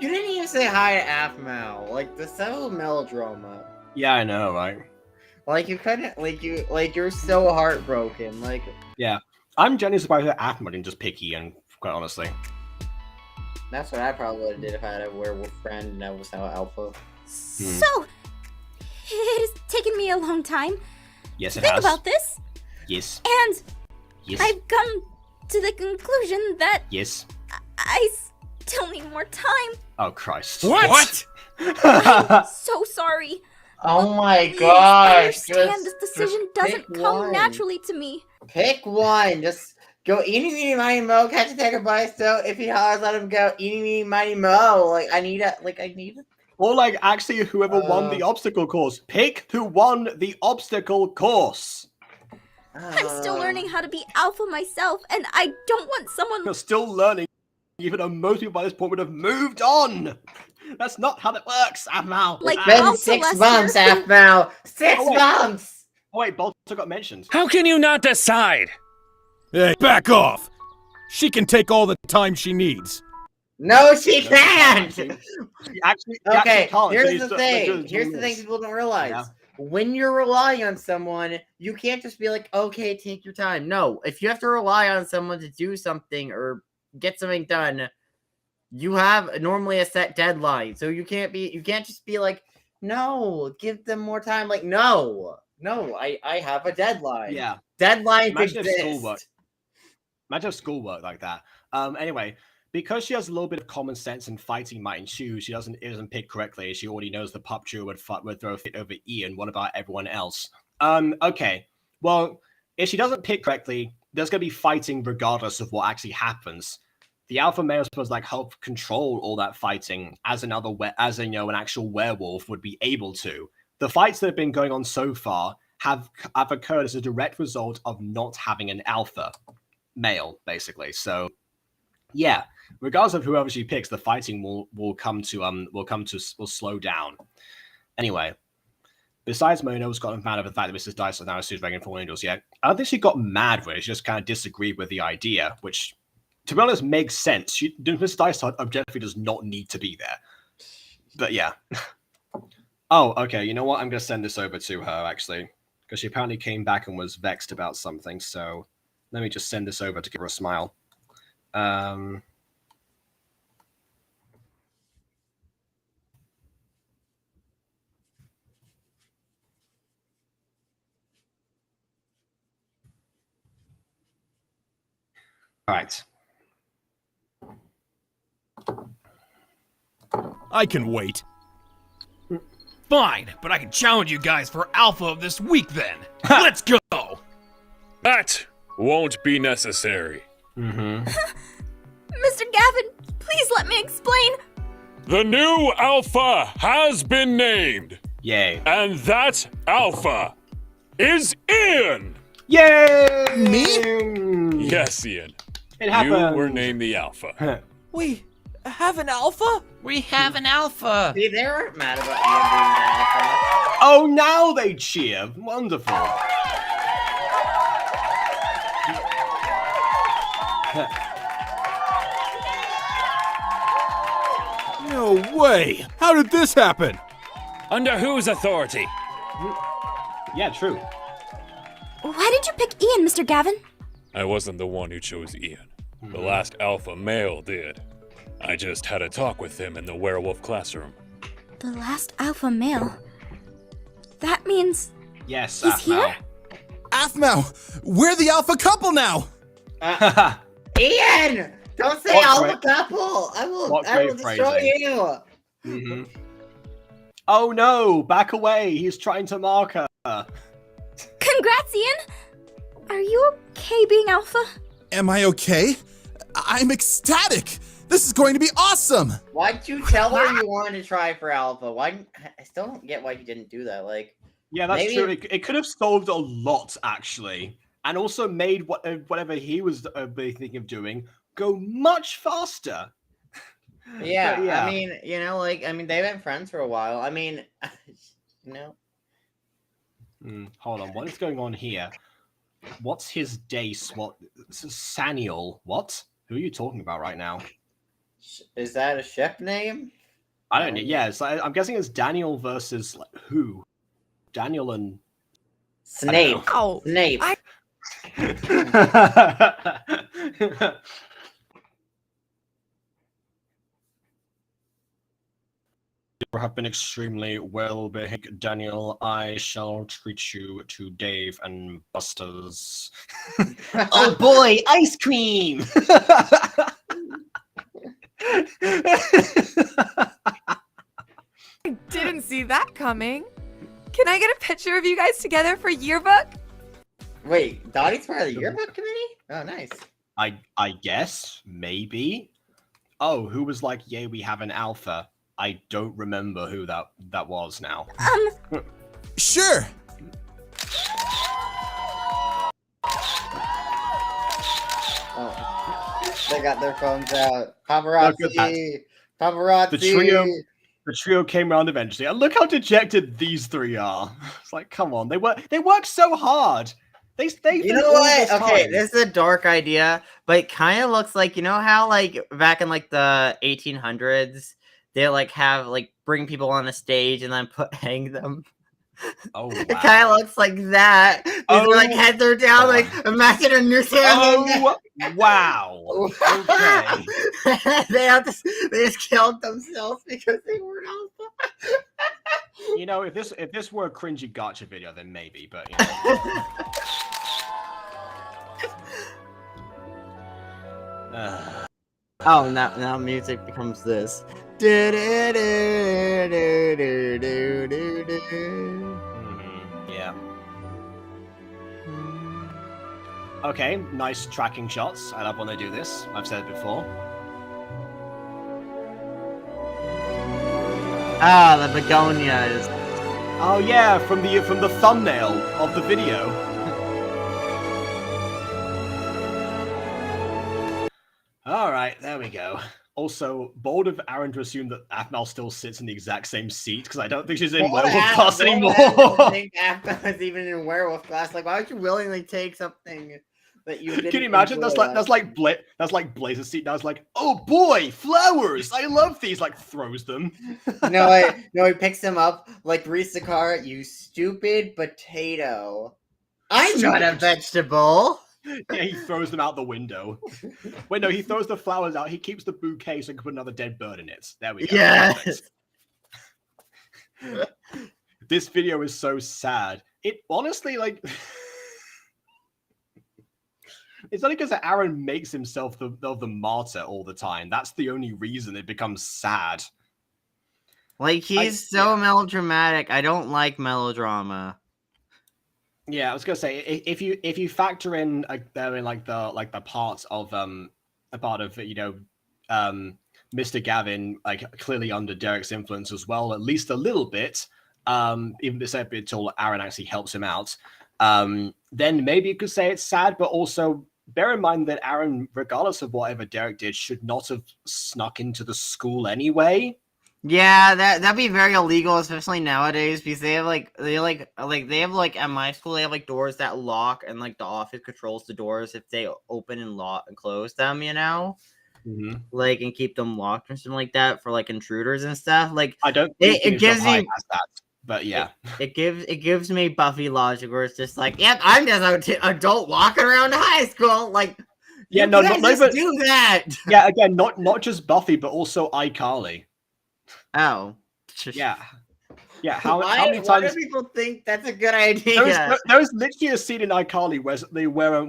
You didn't even say hi to Aphmau. Like, the so melodrama. Yeah, I know, right? Like, you couldn't, you're so heartbroken. Like, yeah. I'm genuinely surprised that Aphmau didn't just pick Ian, quite honestly. That's what I probably would have did if I had a werewolf friend and I was now alpha. So, it has taken me a long time to think about this. Yes. And I've come to the conclusion that I still need more time. Oh, Christ. What? I'm so sorry. Oh my Please gosh. understand this decision doesn't come naturally to me. Pick one. Just go eeny, meeny, miny, mo, catch a tiger by his toe. If he hollers, let him go. Eeny, meeny, miny, mo. I need a. Or actually whoever won the obstacle course. Pick who won the obstacle course. I'm still learning how to be alpha myself, and I don't want someone... You're still learning. Even though most people by this point would have moved on. That's not how that works, Aphmau. It's been 6 months, Aphmau. 6 months! Oh wait, Bolter got mentioned. How can you not decide? Hey, back off! She can take all the time she needs. No, she can't! Actually can't. Here's the thing. Here's the thing people don't realize. Yeah. When you're relying on someone, you can't just be like, okay, take your time. No, if you have to rely on someone to do something or get something done, you have normally a set deadline. So you can't just be like, no, give them more time. Like, no, I have a deadline. Yeah. Deadlines exist. Imagine schoolwork like that. Anyway, because she has a little bit of common sense and fighting might ensue, she doesn't pick correctly. She already knows the pup chew would throw a fit over Ian. What about everyone else? Okay. Well, if she doesn't pick correctly, there's going to be fighting regardless of what actually happens. The alpha male is supposed to help control all that fighting as an actual werewolf would be able to. The fights that have been going on so far have occurred as a direct result of not having an alpha male, basically. So yeah, regardless of whoever she picks, the fighting will slow down. Anyway, besides Mono's gotten mad over the fact that Mrs. Dice is now a super dragon for angels, yeah, I don't think she got mad with it. She just kind of disagreed with the idea, which, to be honest, makes sense. Mrs. Dice objectively does not need to be there. But yeah. Oh, okay. You know what? I'm gonna send this over to her actually, because she apparently came back and was vexed about something. So let me just send this over to give her a smile. All right. I can wait. Fine, but I can challenge you guys for Alpha of this week then. Let's go! That won't be necessary. Mr. Gavin, please let me explain. The new Alpha has been named. Yay. And that Alpha is Ian! Yay! Me? Yes, Ian. It happened. You were named the Alpha. We have an alpha? We have an alpha. See, they weren't mad about Ian being the alpha. Oh, now they cheer. Wonderful. No way! How did this happen? Under whose authority? Yeah, true. Why did you pick Ian, Mr. Gavin? I wasn't the one who chose Ian. The last Alpha male did. I just had a talk with him in the werewolf classroom. The last alpha male. That means Yes, he's here? Aphmau, we're the alpha couple now! Ian! Don't say What alpha great- couple! I will what destroy great you! Mm-hmm. Oh no, back away. He's trying to mark her. Congrats, Ian! Are you okay being alpha? Am I okay? I'm ecstatic! This is going to be awesome! Why'd you tell her you wanted to try for alpha? I still don't get why you didn't do that. Like, Yeah, that's maybe- true. It could have solved a lot, actually. And also made whatever he was thinking of doing go much faster. Yeah, But yeah. I mean, they've been friends for a while. I mean, you know. Hold on, what is going on here? What's his dace? What? Saniel? What? Who are you talking about right now? Is that a ship name? I don't know. Yeah, it's like, I'm guessing it's Daniel versus like, who? Daniel and Snape. Ow. Snape. You have been extremely well behaved, Daniel. I shall treat you to Dave and Buster's. Oh boy, ice cream! I didn't see that coming. Can I get a picture of you guys together for yearbook? Wait, Dottie's part of the yearbook committee? Oh, nice. I guess, maybe. Oh, who was like, yay, we have an alpha? I don't remember who that was now. Sure! Oh, they got their phones out. Look at Paparazzi! Paparazzi! The trio came around eventually, and look how dejected these three are. It's like, come on, they work so hard. They You know what? Okay, this is a dark idea, but it kind of looks like, you know how like back in like the 1800s, they like have like bring people on a stage and then hang them. Oh, It kind of looks like that. These are like heads are down. Like imagine a new Oh, wow. Okay. they just killed themselves because they weren't alpha. You know, if this were a cringy gotcha video, then maybe, but you know. Oh, now music becomes this. Yeah. Okay, nice tracking shots. I love when they do this. I've said it before. Ah, the begonias. Oh yeah, from the thumbnail of the video. All right there we go. Also, bold of Aaron to assume that Aphmau still sits in the exact same seat, because I don't think she's in werewolf class anymore. I think Aphmau is even in werewolf class. Like, why would you willingly take something that you didn't Can you imagine? enjoy That's like Blaze's seat now. It's like, oh boy, flowers! I love these. Like throws them. No, he picks him up like Risakar, you stupid potato. I'm not a vegetable. Yeah, he throws them out the window. Wait, no, he throws the flowers out. He keeps the bouquet so he can put another dead bird in it. There we go. Yes. This video is so sad. It honestly, like, it's only because Aaron makes himself the martyr all the time. That's the only reason it becomes sad. Like, he's so melodramatic. I don't like melodrama. Yeah, I was gonna say if you factor in the parts of Mr. Gavin like clearly under Derek's influence as well, at least a little bit, even if until Aaron actually helps him out, then maybe you could say it's sad, but also bear in mind that Aaron, regardless of whatever Derek did, should not have snuck into the school anyway. Yeah, that'd be very illegal, especially nowadays, because they have at my school they have like doors that lock, and like the office controls the doors if they open and lock and close them, you know, like and keep them locked or something like that for like intruders and stuff. Like I don't think it gives me that, but yeah, it gives me Buffy logic where it's just like, yep, I'm just an adult walking around high school, like. Yeah, not even do that. Yeah, again, not just Buffy, but also iCarly. Oh. Yeah. How many times why do people think that's a good idea? There was literally a scene in iCarly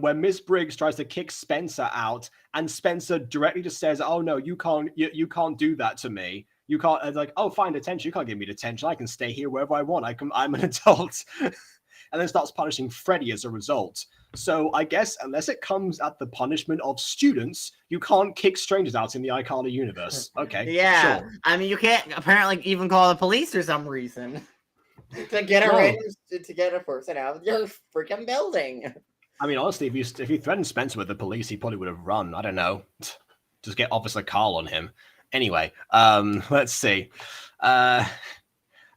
where Miss Briggs tries to kick Spencer out, and Spencer directly just says, "Oh no, you can't do that to me. You can't." It's like, "Oh, fine, detention. You can't give me detention. I can stay here wherever I want. I'm an adult." And then starts punishing Freddy as a result. So I guess unless it comes at the punishment of students, you can't kick strangers out in the iCarly universe. Okay. Yeah. Sure. I mean, you can't apparently even call the police for some reason to get a person out of your freaking building. I mean, honestly, if you threatened Spencer with the police, he probably would have run. I don't know. Just get Officer Carl on him. Anyway, let's see.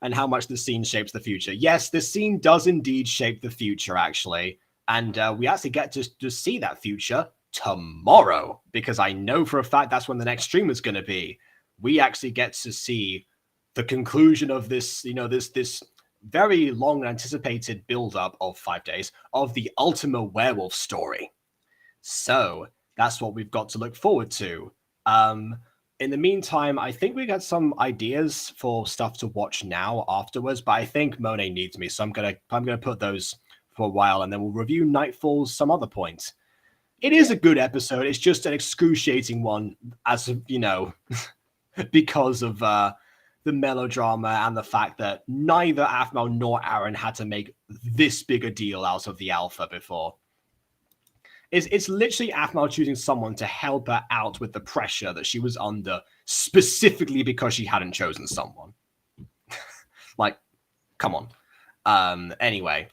And how much the scene shapes the future. Yes, the scene does indeed shape the future, actually. And we actually get to see that future tomorrow, because I know for a fact that's when the next stream is going to be. We actually get to see the conclusion of this, this very long anticipated build-up of 5 days of the Ultima Werewolf story. So that's what we've got to look forward to. In the meantime, I think we got some ideas for stuff to watch now afterwards, but I think Monet needs me, so I'm gonna put those for a while, and then we'll review Nightfall some other point. It is a good episode. It's just an excruciating one, as because of the melodrama and the fact that neither Aphmau nor Aaron had to make this big a deal out of the alpha before. It's literally Aphmau choosing someone to help her out with the pressure that she was under, specifically because she hadn't chosen someone. Like, come on. Anyway,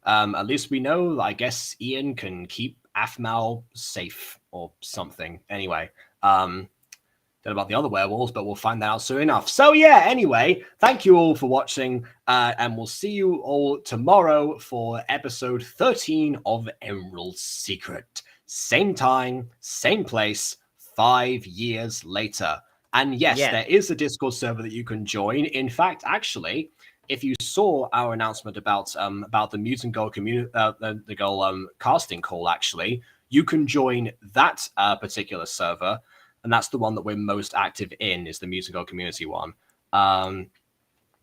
at least we know, I guess, Ian can keep Aphmau safe or something. Anyway, don't know about the other werewolves, but we'll find that out soon enough. So yeah, anyway, thank you all for watching, and we'll see you all tomorrow for episode 13 of Emerald Secret. Same time, same place, 5 years later. And yes, there is a Discord server that you can join. In fact, actually, if you saw our announcement about the Mutant Girl community, the girl casting call, actually, you can join that particular server. And that's the one that we're most active in, is the Mutant Girl community one.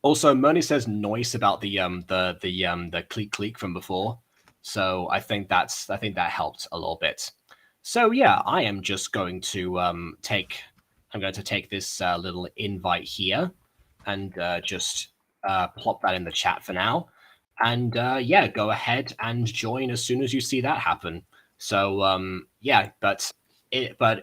Also, Moni says noise about the click click from before, so I think that helped a little bit. So yeah, I am just going to take this little invite here and just plop that in the chat for now, and yeah, go ahead and join as soon as you see that happen. So yeah, but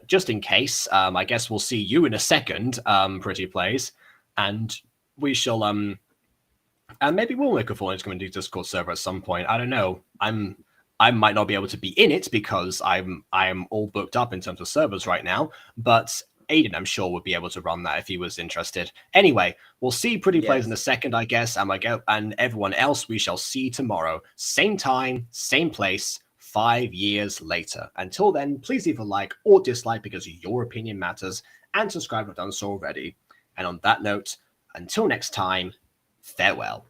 just in case, I guess we'll see you in a second, Pretty Plays, and we shall and maybe we'll make a full community Discord server at some point. I don't know. I'm I might not be able to be in it because I'm all booked up in terms of servers right now, but Aiden, I'm sure, would be able to run that if he was interested. Anyway, we'll see Pretty Plays in a second, I guess, and everyone else we shall see tomorrow. Same time, same place, 5 years later. Until then, please leave a like or dislike because your opinion matters, and subscribe if you've done so already. And on that note, until next time, farewell.